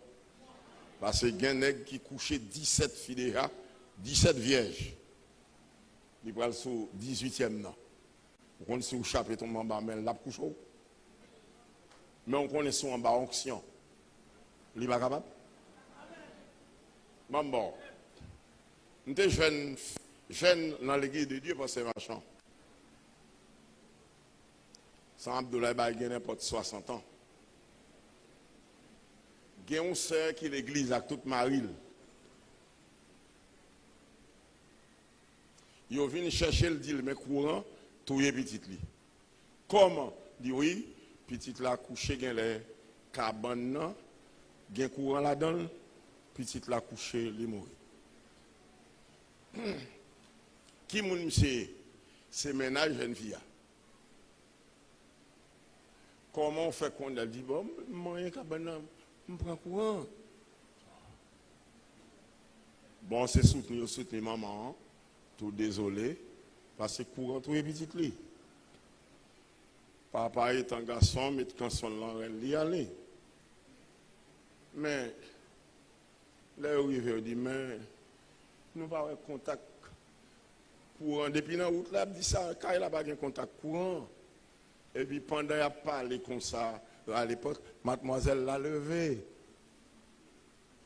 Parce que il y a un nègre qui couchait 17 filles déjà, 17 vierges. Il va sur 18e nan. Vous connaissez où chapeau tombe en bas, mais il a couché. Mais on connaît en bas onction. Il n'est pas capable. Bon. Nous sommes jeunes dans l'église de Dieu parce que c'est machin. Sans Abdoulaye Baye, il y a n'importe 60 ans. Il y a une sœur qui est l'église avec toute Maril. Ils viennent chercher le dit, mais courant, tout est petit. Comment? Dit oui, petit la couché, il y a les cabanes, il y a courant là-dedans, petit la couché, il est mort. Qui moun c'est ménage jeune fille. Comment on fait qu'on a dit, bon, moyen cabane, on prend courant. Bon, c'est soutenir maman, tout désolé, parce que courant tout est petit li. Papa est un garçon, mais quand son langue li aller. Mais, là où il dit, mais, nous pas avoir contact courant. Depuis la route, là, il dit ça, quand il n'a pas de contact courant. Et puis pendant qu'il a parlé comme ça, à l'époque, mademoiselle l'a levé.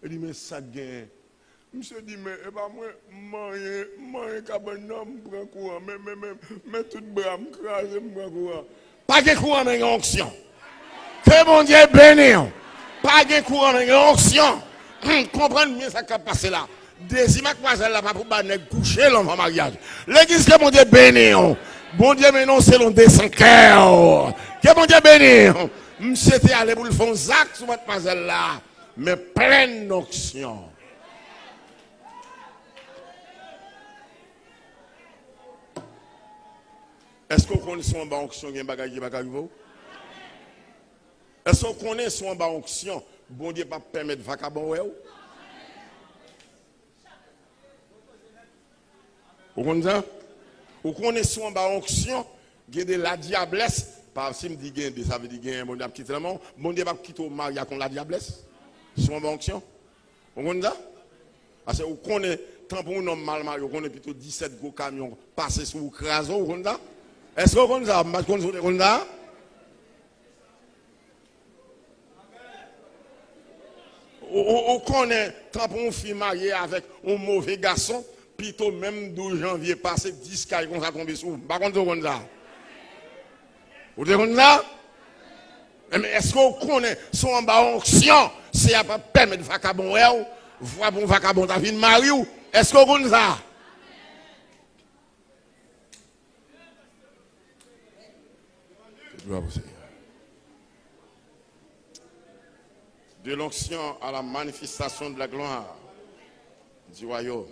Il dit, mais ça gagne. Monsieur dit, mais moi, cabane, prend courant, mais tout bras, je prends courant. Pas de courant dans l'onction. Que mon Dieu bénisse. Pas de courant dans l'onction. Comprenez bien ça qui a passé là. Désir mademoiselle là, pas pour coucher l'enfant mariage. L'église que mon Dieu bénisse. Bon Dieu, mais non, c'est l'on descend cœur. Que mon Dieu bénisse. C'était allé pour le faire Zach sur mademoiselle là. Mais pleine d'onction. Est-ce qu'on connaît son bas onction, il y a un bagage qui va arriver? Est-ce qu'on connaît son bas onction, bon Dieu pas permettre vacabon? Vous connaissez ça? Vous connaissez son bas onction, il y a de la diablesse. Par si me dit que ça veut dire que bon Dieu va quitter le monde, bon Dieu va quitter au mariage avec la diablesse. Son bas onction. Vous connaissez ça? Parce que vous connaissez, tant pour un homme mal marié, vous connaissez plutôt 17 gros camions passés sur le crason, vous connaissez ça? Est-ce que vous connaissez ça? Vous connaissez ça? On connaît, tant pour une fille mariée avec un mauvais garçon, plutôt même 12 janvier passé, 10 cas, comme ça tombe sur vous. Par contre, vous connaissez ça? Vous connaissez ça? Mais est-ce qu'on connaît son onction, c'est à pas permettre de vacabon, voir bon vacabon, ta vie de mari, est-ce qu'on connaît ça? De l'onction à la manifestation de la gloire du royaume.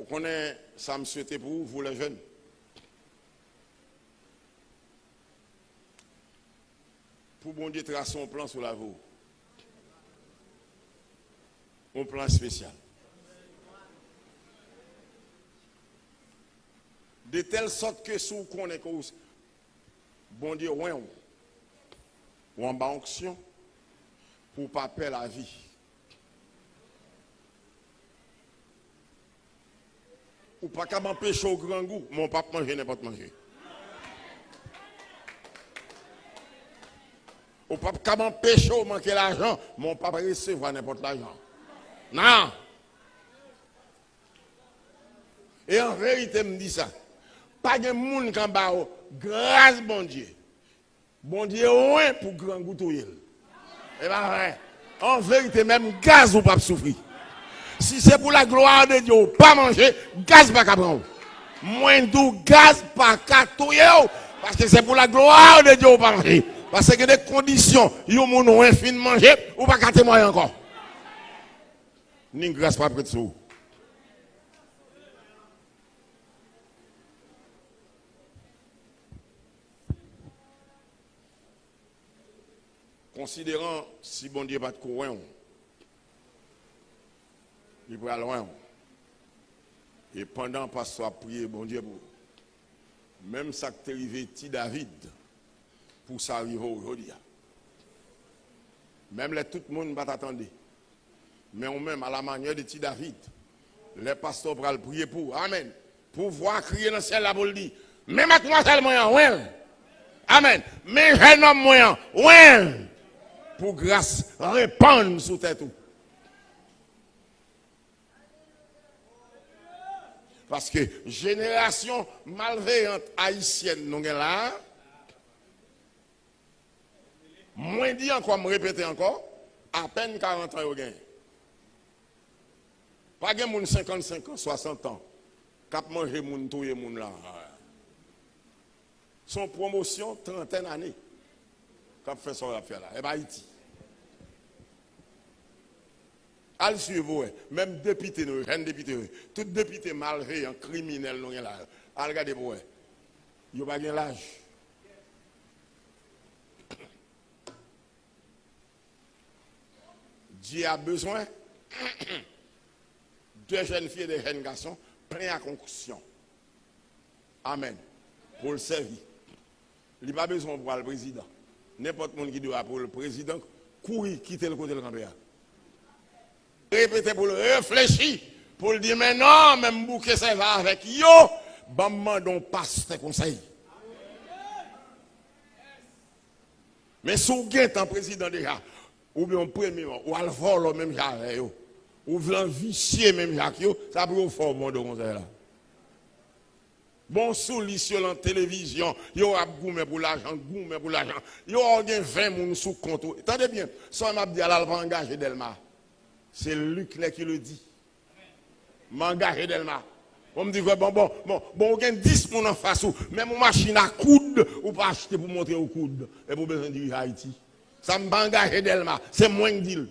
connaissez ça me souhaite pour vous les jeunes. Pour bon Dieu tracer un plan sur la vie. Un plan spécial. De telle sorte que si vous connaissez que bon Dieu, ou en bas onction, pour pas perdre la vie. Ou pas qu'à m'empêcher au grand goût, mon papa manger n'importe manger. Ou pas qu'à m'empêcher au manquer l'argent, mon papa recevoir n'importe l'argent. Non. Et en vérité, me dit ça. Pas de monde qui a grâce bon Dieu. Bon Dieu, ouais pour grand goût tout. Et bien vrai. En vérité, même gaz ou pas souffrir. Si c'est pour la gloire de Dieu, pas manger, gaz pas qu'à prendre. Moins d'eau, gaz pas qu'à tout. Parce que c'est pour la gloire de Dieu, pas manger. Parce que des conditions, yon moun ou fin de manger, ou pas qu'à témoigner encore. Ni grâce pas près de sous. Considérant si bon Dieu pas de courant, il va loin. Et pendant pasteur a prié bon Dieu pour même ça qui est arrivé petit David pour ça arriver aujourd'hui. Même les tout le monde va t'attendre. Mais on même à la manière de petit David, les pasteurs vont prier pour. Amen. Pour voir crier dans le ciel là pour le dire. Mais mademoiselle moyen, ouais. Amen. Mais jeune homme moyen, ouais. Pour grâce répandre sous tête tout. Parce que génération malveillante haïtienne nous là. Moins dit encore, me répéter encore, à peine 40 ans au gain. Pas de moun 55 ans, 60 ans, cap manger moun touye moun là. Son promotion 30 années. Cap fait son affaire là, et bien Haïti. Al suivre, même député, nous, jeunes députés, tout député malveillant, criminel, nous là. Al regardez pour eux. Ils n'ont pas l'âge. Dieu a besoin de jeunes filles et de jeunes garçons pleins à concussion. Amen. Pour le servir. Il n'a pas besoin pour le président. N'importe qui qui doit pour le président, courir, quitter le côté de l'Angleterre. Répétez pour le réfléchir, pour le dire, mais non, même bouquet ça va avec yo, bamman don passe tes conseils. Mais si vous êtes un président déjà, ou bien un premier, ou à le vol même j'avais, ou bien vicier même Jacques, ça peut vous faire bon de conseil là. Bon souli sur la télévision, yo a goumé pour l'argent, yo a 20 moun sous compte. Attendez bien, ça m'a dit à la va engager Delma. C'est Luc qui le dit. M'engager Delma. On me dit bon, on a 10 moun en face ou même une machine à coude ou pas acheter pour monter au coude et pour besoin de Haïti. Ça me engager Delma, c'est moins que dit.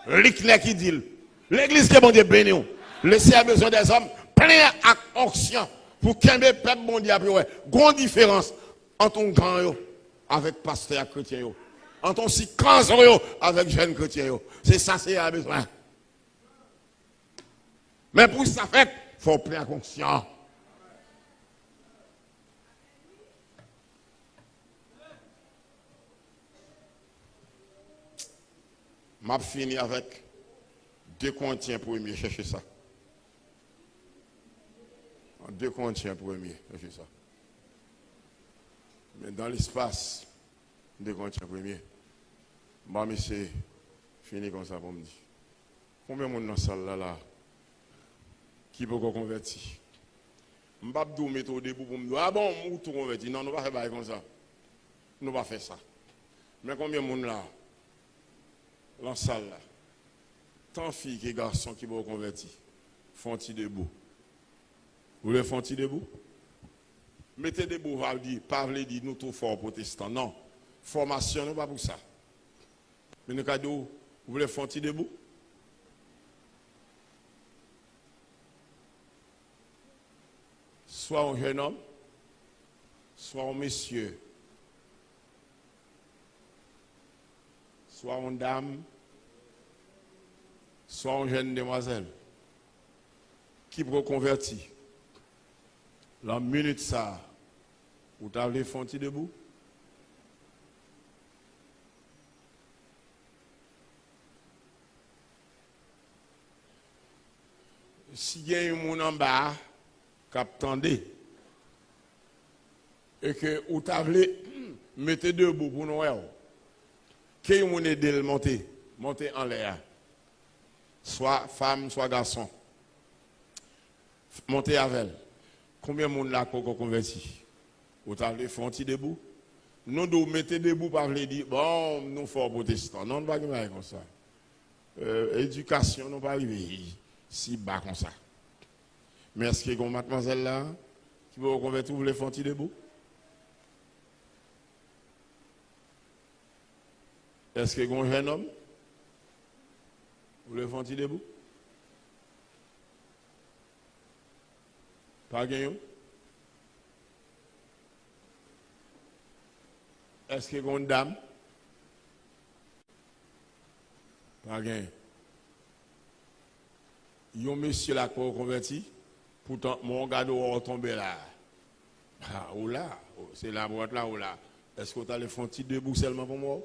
Luc qui dit. L'église qui est bon Dieu béni. Le Seigneur a besoin des hommes pleins à onction. Pour qu'il y ait un peuple bon Dieu, grande différence entre un grand avec pasteur chrétien, entre un si grand avec jeune chrétien. C'est ça, c'est à besoin. Mais pour ça fait, il faut plein conscient. Je finis avec 2 Corinthiens premier, cherchez ça. 2 Corinthiens premier, c'est ça. Mais dans l'espace, 2 Corinthiens premier, mais c'est fini comme ça pour me dire. Combien de monde dans la salle là qui peut convertir? Je ne vais pas mettre au début pour me dire, ah bon, nous tout convertir. Non, nous ne pouvons pas faire comme ça. Nous ne pouvons pas faire ça. Mais combien de monde là, dans la salle là, tant de filles que garçons qui vont convertir, font-ils debout? Vous voulez faire un petit debout? Mettez debout, pas dire nous trop forts protestants. Non. Formation, non pas pour ça. Mais nous cadeau, vous voulez faire un petit debout? soit un jeune homme, soit un monsieur, soit une dame, soit une jeune demoiselle, qui peut convertir. La minute ça, vous avez fait un petit debout. Si il y a un monde en bas qui attendait et que vous avez mettez debout pour nous, qui est mon aidé le monter en l'air, soit femme, soit garçon, monter avec elle. Combien de monde là qu'on converti? Vous avez fait un petit debout? Nous devons mettre debout par les dire, bon, nous faisons protestants. Non, nous ne pouvons pas comme ça. Éducation, nous ne pouvons pas arriver si bas comme ça. Mais est-ce qu'il y a une mademoiselle là qui veut convertir, vous voulez faire un petit debout? Est-ce qu'il y a un jeune homme? Vous voulez faire un petit debout? Pas gagné? Est-ce qu'il y a une dame? Pas gagné. Il y a un monsieur là qui est converti. Pourtant, mon gars doit tomber là. Ah, ou là. C'est la boîte là ou là. Est-ce que vous allez faire un petit debout seulement pour moi?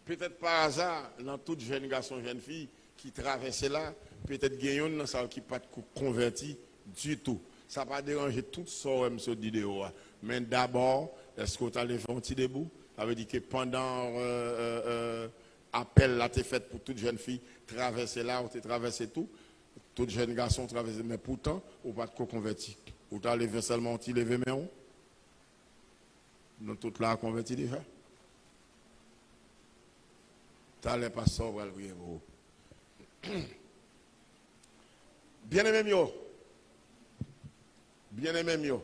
Peut-être par hasard, dans toute jeune garçon, jeune fille qui traverse là, peut-être qu'il y a un qui n'est pas converti du tout. Ça va pas déranger tout ça, cette vidéo. Mais d'abord, est-ce que vous allez faire un petit debout? Ça veut dire que pendant appel là, tu fait pour toute jeune fille, traverser là, tu traversé tout. Tout jeune garçon traverser, mais pourtant, vous pas de converti. Vous allez lever seulement un petit lever, mais on. Nous, tout là, converti déjà. T'allais pas ça, va le prier pour vous. Bien-aimé mio. Bien-aimé mio.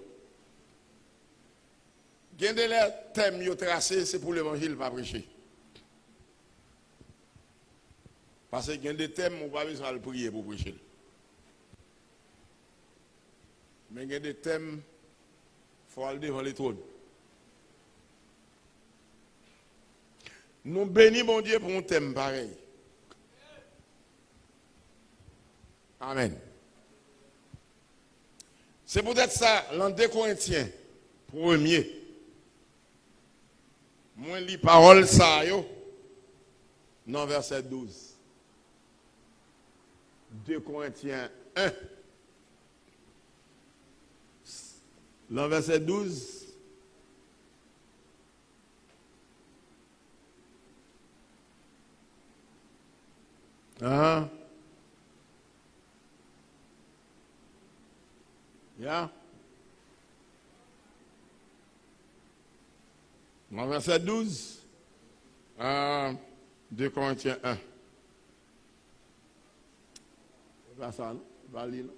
Gen de les thèmes yo tracés, c'est pour l'évangile pas prêcher. Parce que gen des thèmes, on pas besoin de prier pour prêcher. Mais gen des thèmes, il faut aller devant les trônes. Nous bénissons mon Dieu pour un thème pareil. Amen. C'est peut-être ça, l'an 2 Corinthiens, premier. Moi, lis parole ça, yo, dans verset 12. 2 Corinthiens 1. Dans verset 12. Yeah. Dans verset 12, 2 Corinthiens 1. C'est pas ça, non? C'est pas lire, non?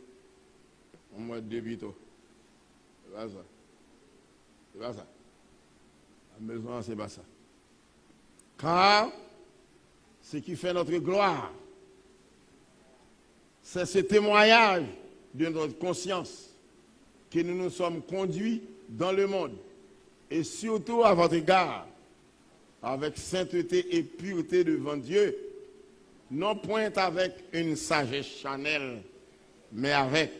On m'a deux bito. C'est pas ça. C'est pas ça. La maison, c'est pas ça. Car ce qui fait notre gloire, c'est ce témoignage de notre conscience que nous nous sommes conduits dans le monde, et surtout à votre égard, avec sainteté et pureté devant Dieu, non point avec une sagesse charnelle, mais avec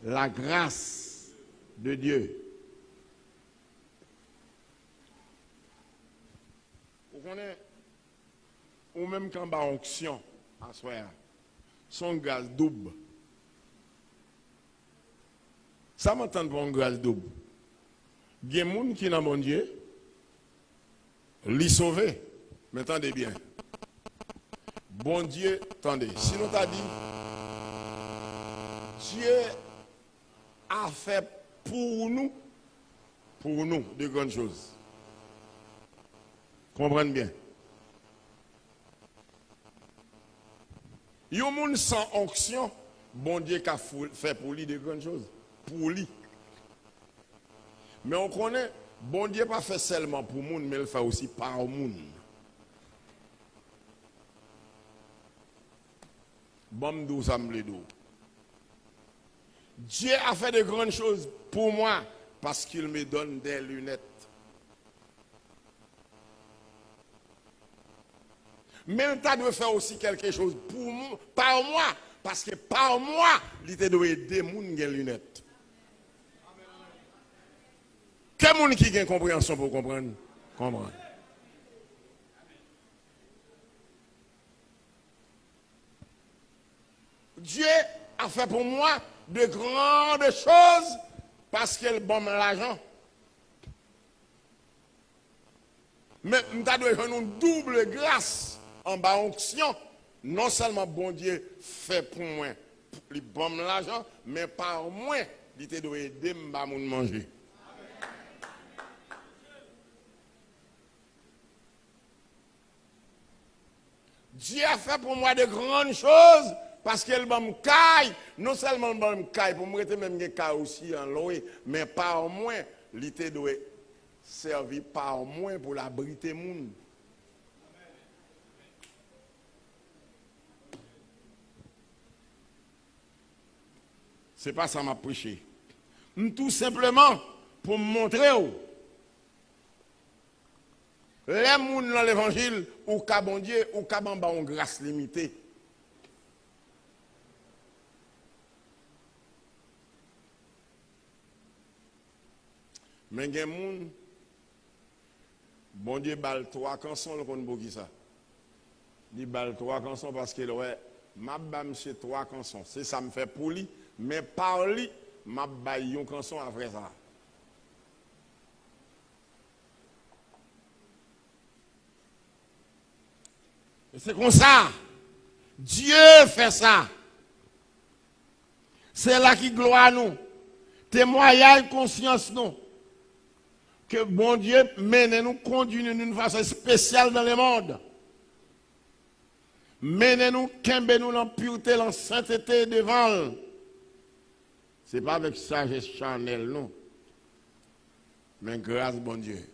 la grâce de Dieu. Vous connaissez, ou même quand on onction, à soir, son gaz double. Ça m'entend pour un grâce double. Il y a des gens qui dans mon Dieu, les sauver. Mais attendez bien. Bon Dieu, attendez. Si nous t'a dit, Dieu a fait pour nous, de grandes choses. Comprenez bien. Il y a des gens sans onction, bon Dieu qui a fait pour lui de grandes choses. Pour lui. Mais on connaît, bon Dieu pas fait seulement pour le monde, mais il fait aussi par le monde. Bon, d'où ça me le dit. Dieu a fait de grandes choses pour moi parce qu'il me donne des lunettes. Mais il doit faire aussi quelque chose pour moi, par moi, parce que par moi, il doit aider les gens qui ont des lunettes. Quel monde qui a une compréhension pour comprendre? Comprendre. Dieu a fait pour moi de grandes choses parce qu'il donne l'argent. Mais nous avons une double grâce en bas onction. Non seulement bon Dieu fait pour moi, il donne l'argent, mais par moi, il doit aider à manger. Dieu a fait pour moi de grandes choses parce qu'elle m'a caille, non seulement m'a caille, pour moi même une caille aussi en loin, mais par moi, il doit servir par moi pour l'abriter monde. C'est pas ça m'a prêché. Tout simplement pour me montrer les gens dans l'évangile, ou qu'à bon Dieu, ou qu'à bon une grâce limitée. Mais il y a des gens, bon Dieu, bal 3 cançons, le qu'on qui ça. Il bal 3 cançons parce que, ouais, ma bam c'est 3 cançons. C'est ça me fait pour lui, mais par lui, ma baille une canson après ça. C'est comme ça. Dieu fait ça. C'est là qui gloire nous. Témoignage conscience nous. Que bon Dieu mène nous, conduit nous d'une façon spéciale dans le monde. Mène nous, kembe nous dans pureté, dans sainteté devant. Ce n'est pas avec sagesse charnelle, non. Mais grâce bon Dieu.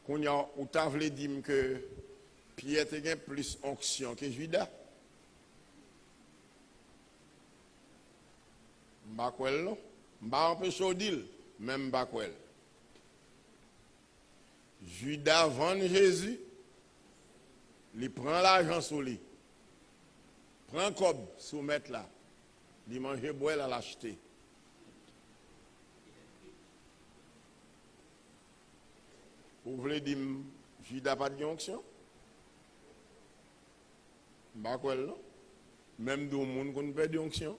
Quand on t'a voulu dire que Pierre a plus onction que Judas. M'bakwel non, m'ba empêcher au deal, même m'bakwel. Judas vend Jésus, il prend l'argent sur lui. Prend cob soumettre là. Il mange boire à l'acheter. Vous voulez dire Judas pas de onction? M'bakwel non. Même do monde qu'on perd de onction.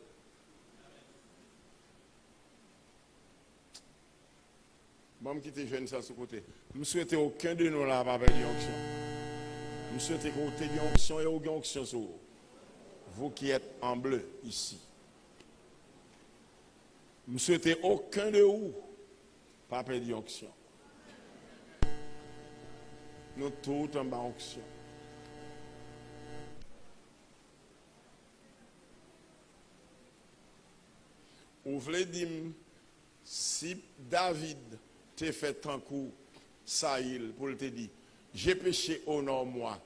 Je vais quitter jeune ça sur côté. Je ne souhaite aucun de nous là pas perdre onction. Je souhaite que vous ayez une onction et aucune onction sur vous. Vous qui êtes en bleu ici. Je ne souhaite aucun de vous pas perdre onction. Nous tous en bas onction. Vous voulez dire si David te fait un coup, Saïl, pour te dire, j'ai péché, honore moi.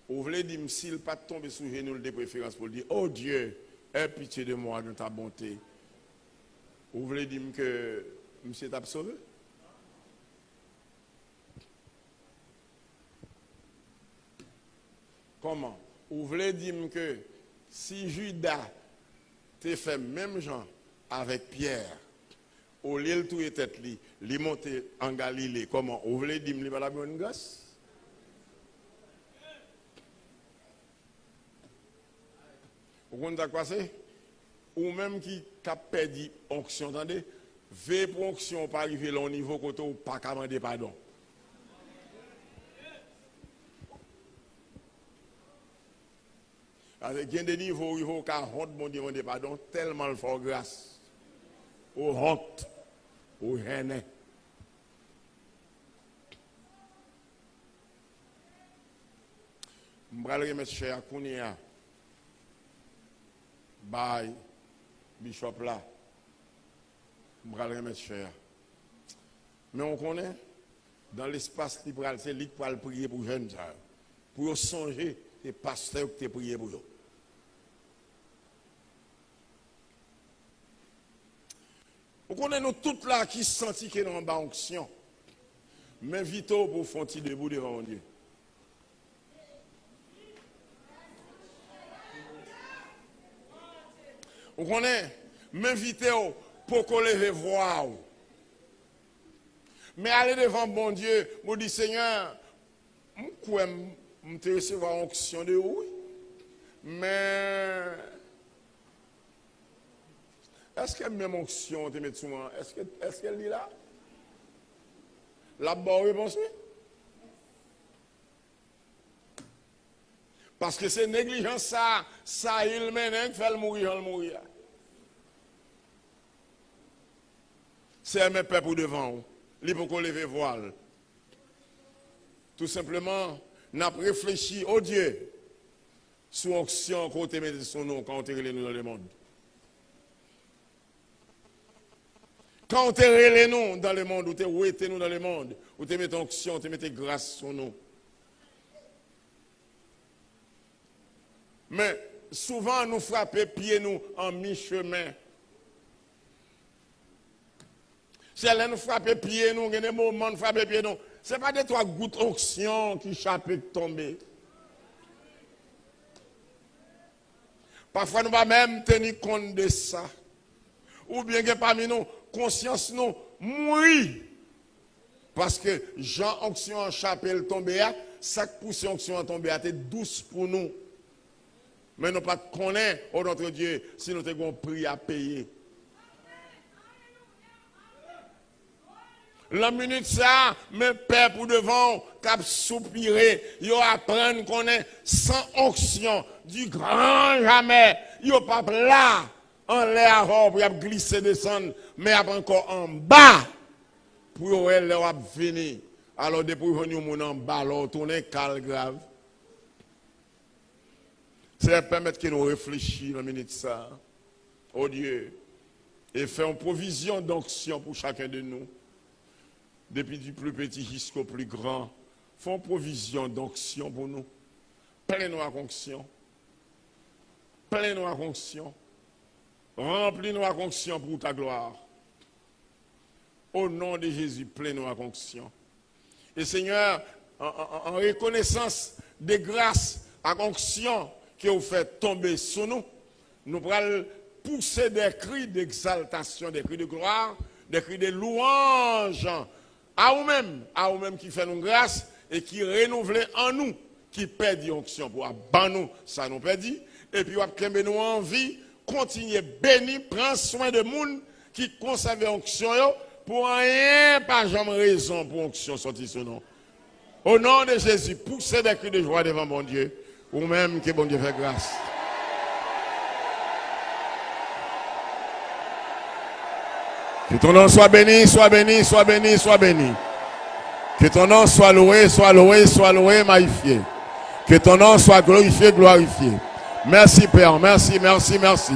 Vous voulez dire, s'il pas tombé sous genoux de préférence pour dire, oh Dieu, aie pitié de moi, de ta bonté. Vous voulez dire que monsieur t'a sauvé? Comment? Vous voulez dire que si Judas te fait même genre avec Pierre, au lieu de tout était li, li monté en Galilée, comment? Vous voulez dire qu'il va la bonne grâce? Vous comprenez quoi c'est? Ou même qui a perdu onction, attendez, veille pour onction pas arriver au niveau côté ou pas qu'à demander pardon. Il y a des niveaux où il faut qu'à honte mon demander pardon tellement le fort grâce. Ou honte, ou haine. Je vais remettre cher Kounia. Bye, Bishop là. je vais le remettre cher. Mais on connaît, dans l'espace libéral, c'est lui qui va prier pour les jeunes. Pour songer, les pasteurs qui ont prié pour eux. Vous connaissez nous tous là qui sentent que nous en bas onction. Mais vite pour faire debout devant Dieu. Vous connaissez, m'inviter pour qu'on lève voir. Mais aller devant bon Dieu, vous dites Seigneur, je te recevoir onction de oui. Mais est-ce que même onction te met sous moi? Est-ce qu'elle est là? La bonne réponse oui. Parce que c'est négligence ça il mène, fait le mourir, il mourir. C'est mes peuple devant vous. Il faut qu'on lève voile. Tout simplement, nous avons réfléchi au Dieu sous onction qu'on te met son nom quand on te relève nous dans le monde. Quand on te relève nous dans le monde, ou te ouete nous dans le monde, ou te met onction, te met grâce sur nous. Mais souvent, nous frappons pieds nous en mi-chemin. C'est là nous frappons pieds nous, il y a des moments nous frappons pieds nous. Ce n'est pas des trois gouttes d'onction qui échappent de tomber. Parfois, nous ne pouvons même tenir compte de ça. Ou bien que parmi nous, conscience nous mourit. Parce que Jean onction en chapelle tombé, ça pousse onction en tombé, c'est douce pour nous. Mais nous ne connaissons pas notre Dieu si nous avons un prix à payer. La minute ça, mes pères pour devant, cap soupirer, ils apprennent qu'on est sans onction du grand jamais. Ils ne pas là, en l'air pour glisser, descendre, mais encore en bas pour leur venir. Alors, depuis que nous en bas, alors tourner cal grave. C'est permettre que nous réfléchissions la minute ça, au Dieu, et faire une provision d'onction pour chacun de nous. Depuis du plus petit jusqu'au plus grand, font provision d'onction pour nous. Plein-nous à onction. Plein-nous à onction. Remplis-nous à onction pour ta gloire. Au nom de Jésus, plein-nous à onction. Et Seigneur, en reconnaissance des grâces à onction que vous faites tomber sur nous, nous pourrons pousser des cris d'exaltation, des cris de gloire, des cris de louange. À vous-même qui fait nous grâce et qui renouvelle en nous, qui perd l'onction pour abattre nous, ça nous perd. Et puis, vous nous en vie, continuer béni, prendre soin de monde qui conserve l'onction pour rien, pas jamais raison pour l'onction sortir sur nous. Au nom de Jésus, poussez des cris de joie devant mon Dieu, ou même que bon Dieu fait grâce. Que ton nom soit béni, soit béni, soit béni, soit béni. Que ton nom soit loué, soit loué, soit loué, magnifié. Que ton nom soit glorifié, glorifié. Merci Père, merci, merci, merci.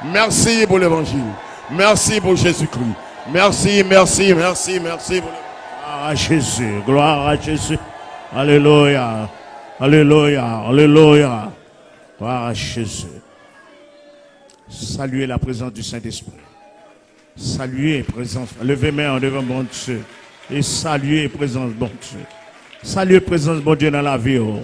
Merci pour l'évangile. Merci pour Jésus-Christ. Merci, merci, merci, merci pour l'évangile. Gloire à Jésus, gloire à Jésus. Alléluia, alléluia, alléluia. Gloire à Jésus. Saluez la présence du Saint-Esprit. Saluez présence, levez main en devant bon Dieu et saluez présence bon Dieu. Saluez présence bon Dieu dans la vie. Vous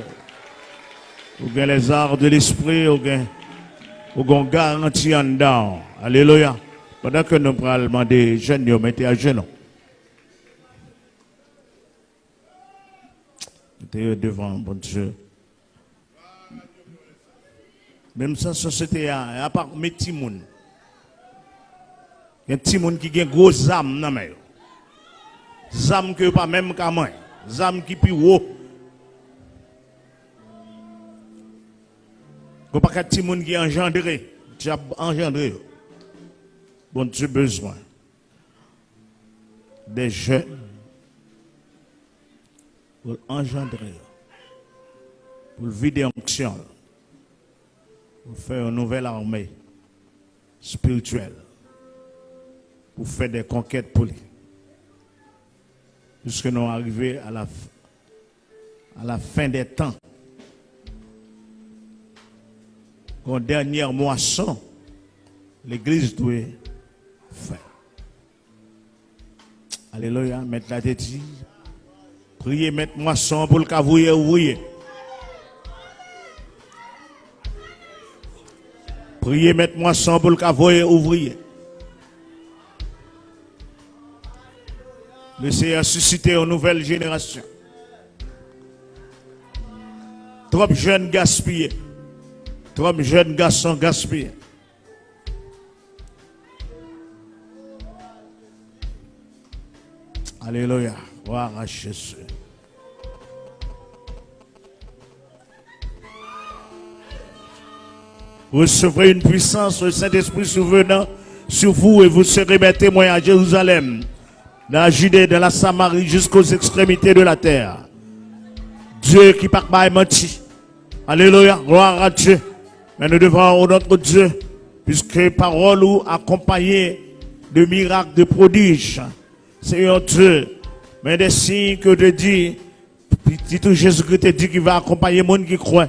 avez les arts de l'esprit, vous avez garantie en dedans. Alléluia. Pendant que nous prenons demander jeunes, vous mettez à genoux. Mettez devant bon Dieu. Même sa société, à part mes petits mouns. Il y a un petit monde qui a une grosse âme dans les âme que pas même qu'à moi. Âme qui plus haut. Il n'y a pas de petit monde qui est engendré. Tu as engendré. Bon, tu as besoin des jeunes pour engendrer, pour vider onction, pour faire une nouvelle armée spirituelle. pour faire des conquêtes pour lui. Puisque nous sommes arrivés à la fin des temps. En dernière moisson, l'Église doit faire. Alléluia, mettre la tête. Priez, mettre moisson pour le cavouiller ouvrier. Priez, mettre moisson pour le cavouiller ouvrier. Le Seigneur suscité une nouvelle génération. Trop jeunes gaspillés. Trop jeunes garçons gaspillés. Alléluia. Gloire à Jésus. Vous recevrez une puissance, le Saint-Esprit souvenant sur vous et vous serez mes témoins à Jérusalem, dans la Judée, dans la Samarie, jusqu'aux extrémités de la terre. Dieu qui part pas menti. Alléluia. Gloire à Dieu. Mais nous devons notre Dieu, puisque parole ou accompagnée de miracles, de prodiges. Seigneur Dieu, mais des signes que te dit, tout Jésus-Christ te dit qu'il va accompagner les gens qui croient.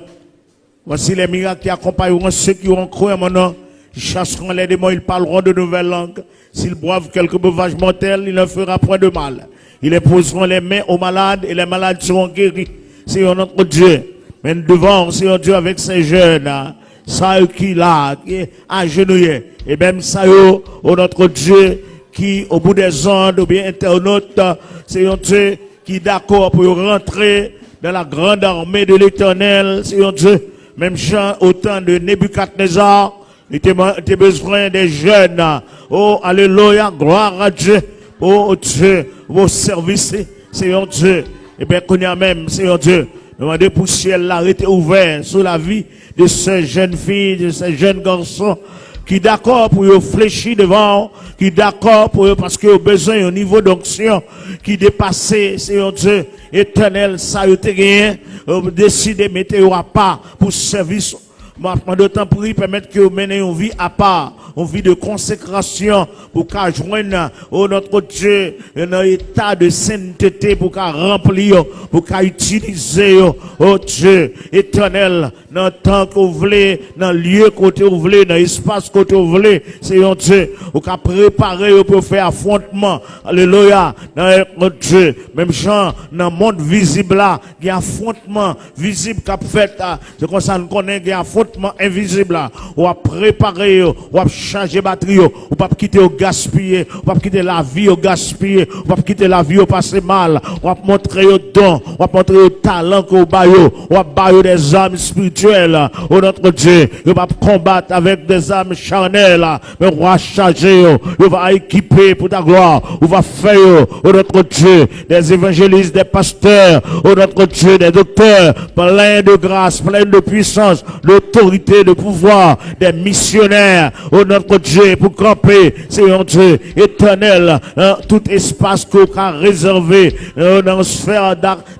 Voici les miracles qui accompagneront ceux qui ont cru à mon nom. Ils chasseront les démons, ils parleront de nouvelles langues. S'ils boivent quelques breuvages mortels, il ne fera point de mal. Ils imposeront les mains aux malades et les malades seront guéris. Seigneur notre Dieu. Mais nous devons, Seigneur Dieu, avec ces jeunes, ça qui là, qui est agenouillé, et même ça, notre Dieu, qui au bout des ondes, ou bien internautes, Seigneur Dieu, qui est d'accord pour rentrer dans la grande armée de l'Éternel, Seigneur Dieu, même Jean, au temps de Nebuchadnezzar, il était besoin des jeunes. Oh, alléluia, gloire à Dieu. Oh Dieu, vos services, Seigneur Dieu. Et bien, qu'on y a même, Seigneur Dieu, demandez pour ciel l'arrêté ouvert sur la vie de ces jeunes filles, de ces jeunes garçons, qui d'accord pour y fléchir devant, qui d'accord pour eux parce qu'ils ont besoin d'un niveau d'onction qui dépasse, Seigneur Dieu, éternel, ça y est gagné, décider de mettre à part pour service. Maintenant, d'autant pour y permettre que vous menez une vie à part, une vie de consécration pour qu'à joindre, oh notre Dieu, un état de sainteté pour qu'à remplir, pour qu'à utiliser, oh Dieu, éternel, dans le temps que vous voulez, dans le lieu que vous voulez, dans l'espace que vous voulez, Seigneur Dieu, pour qu'à préparer pour faire affrontement, alléluia, dans notre Dieu, même gens, dans le monde visible là, il y a affrontement visible qu'a fait, c'est comme ça nous connaissons, il y a affrontement invisible là, on va préparer, on va changer batterie, on va pas quitter au gaspiller, on va pas quitter la vie au gaspiller, on va pas quitter la vie au passer mal, on va montrer au don, on va montrer au talent qu'au baillot, on va bailler des âmes spirituelles, oh notre Dieu, on va combattre avec des âmes charnelles, mais on va charger, on va équiper pour ta gloire, on va faire, oh notre Dieu, des évangélistes, des pasteurs, oh notre Dieu, des docteurs, plein de grâce, plein de puissance, d'autorité, de pouvoir, des missionnaires, oh notre Dieu, pour camper, Seigneur Dieu, éternel, tout espace qu'on a réservé, dans une sphère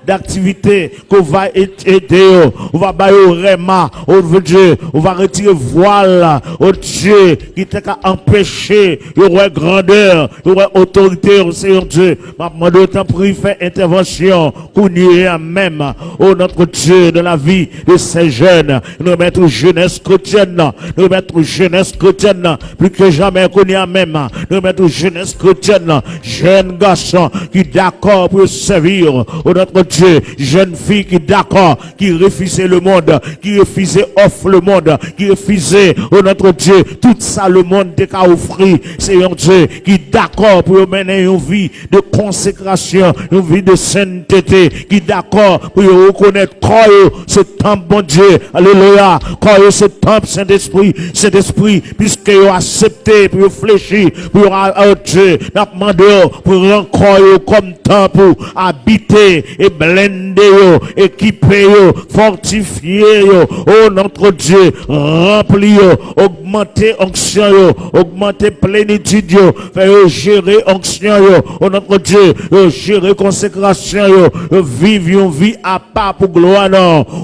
d'activité, qu'on va aider, on va bailler au réma, oh Dieu, on va retirer voile, oh Dieu, qui t'a empêché, il y aurait grandeur, il y aurait autorité, oh Seigneur Dieu, maintenant d'autant pour y faire intervention, qu'on y est même, oh notre Dieu, de la vie de ces jeunes, nous mettre jeunesse chrétienne, nous mettre jeunesse chrétienne, plus que jamais qu'on y a même, nous mettre jeunesse chrétienne, jeunes garçons qui d'accord pour servir, oh notre Dieu, jeunes filles qui d'accord, qui refusaient le monde, qui refusaient offre le monde, qui refusaient, oh notre Dieu, tout ça le monde t'a offert, Seigneur Dieu, qui d'accord pour mener une vie de consécration, une vie de sainteté, qui d'accord pour reconnaître quoi ce temple bon Dieu, alléluia, quoi ce temple Saint-Esprit, puisque vous accepté pour fléchir, pour Dieu, n'a demandé pour encore comme temple pour habiter et blender, équiper, fortifier, oh notre Dieu, remplir, augmenter onction, augmenter plénitude, faire gérer onction, oh notre Dieu, gérer consécration, vivre une vie à part pour gloire,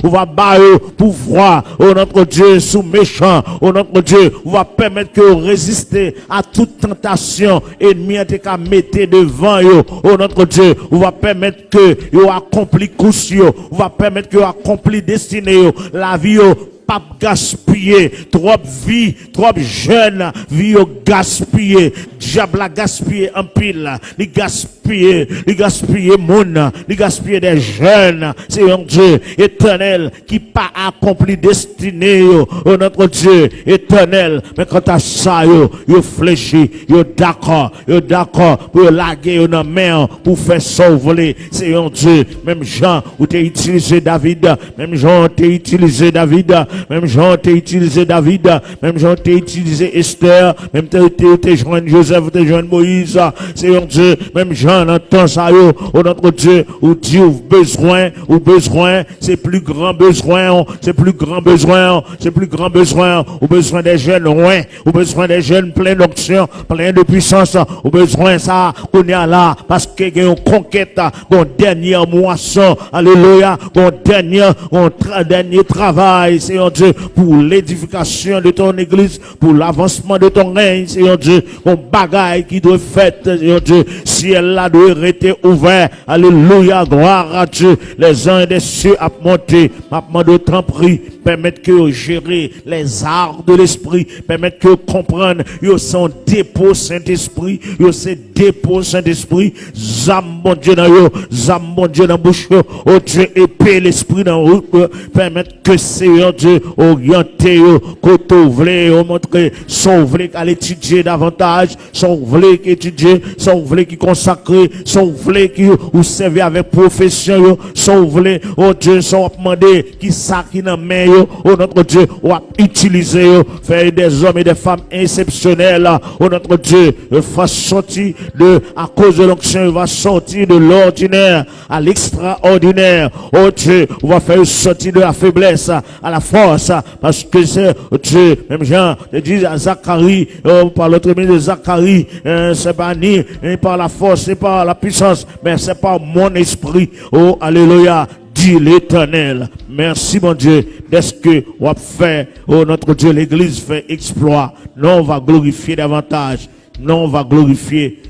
on va battre pouvoir, oh notre Dieu, sous méchant, oh notre Dieu, on va permettre permettre que vous résistez à toute tentation ennemi qu'à mettre devant vous. Oh notre Dieu, on va permettre que vous accompli course, on va permettre que vous accompli destinée, la vie pas gaspiller, trop vie, trop jeune, vie au gaspiller, diable a gaspillé en pile, les gaspiller moun, les gaspiller des jeunes, c'est un Dieu éternel qui pas accompli destinée, oh notre Dieu éternel, mais quant à ça, yo fléchi, yo d'accord pour laguer dans main pour faire sauver, c'est un Dieu, même Jean, où t'es utilisé David, même Jean, t'es utilisé David, même Jean t'a utilisé David, même Jean t'a utilisé Esther, même t'as joint Joseph, t'as joint Moïse, c'est un Dieu, même Jean entend ça, oh notre Dieu, ou dit ou besoin, c'est plus grand besoin, ou besoin des jeunes loin, ou besoin des jeunes pleins d'onction, pleins de puissance, ou besoin ça, qu'on est là, parce qu'il y a une conquête, une dernière moisson, alléluia, un dernier travail, c'est un Dieu, pour l'édification de ton église, pour l'avancement de ton règne, Seigneur Dieu, un bagaille qui doit faire, Seigneur Dieu, si elle là doit rester ouvert, alléluia, gloire à Dieu, les uns des cieux à monter, maintenant de temps pris, permettre que vous gérez les arts de l'esprit, permettre que vous compreniez, vous sont dépôt Saint-Esprit, vous c'est dépôt Saint-Esprit, zam mon Dieu dans bouche, oh Dieu, épée l'esprit dans route, permettre que Seigneur Dieu, orienter, côté voulez, montrer, son voulez qu'à l'étudier davantage, son voulez qu'étudier, son voulez qui consacrer, son voulez qui ou servir avec profession, son voulez, oh Dieu, son demander qui ça qui n'a main, oh notre Dieu, ou à utiliser, faire des hommes et des femmes exceptionnels, oh notre Dieu, va sortir à cause de l'onction, va sortir de l'ordinaire à l'extraordinaire, oh Dieu, on va faire sortir de la faiblesse à la force, parce que c'est Dieu, même Jean, dit à Zacharie, par l'autre de Zacharie, c'est pas ni par la force, c'est par la puissance, mais c'est par mon esprit, oh alléluia, dit l'Éternel. Merci mon Dieu, d'est-ce que on va faire, oh notre Dieu, l'église fait exploit, non on va glorifier davantage, non on va glorifier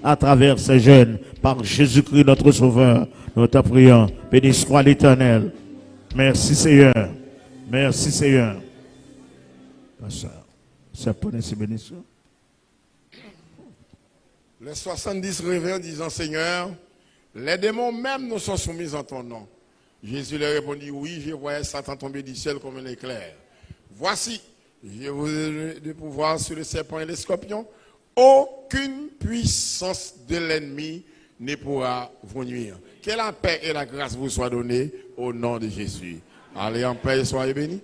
à travers ces jeunes, par Jésus-Christ notre Sauveur, nous te prions, béni soit l'Éternel. Merci Seigneur. Merci Seigneur. Ça peut être bénédiction. Les 70 révèrent disant Seigneur, les démons même nous sont soumis en ton nom. Jésus leur répondit, oui, je voyais Satan tomber du ciel comme un éclair. Voici, je vous ai de pouvoir sur le serpent et les scorpions. Aucune puissance de l'ennemi ne pourra vous nuire. Que la paix et la grâce vous soient données au nom de Jésus. Allez en paix et soyez bénis.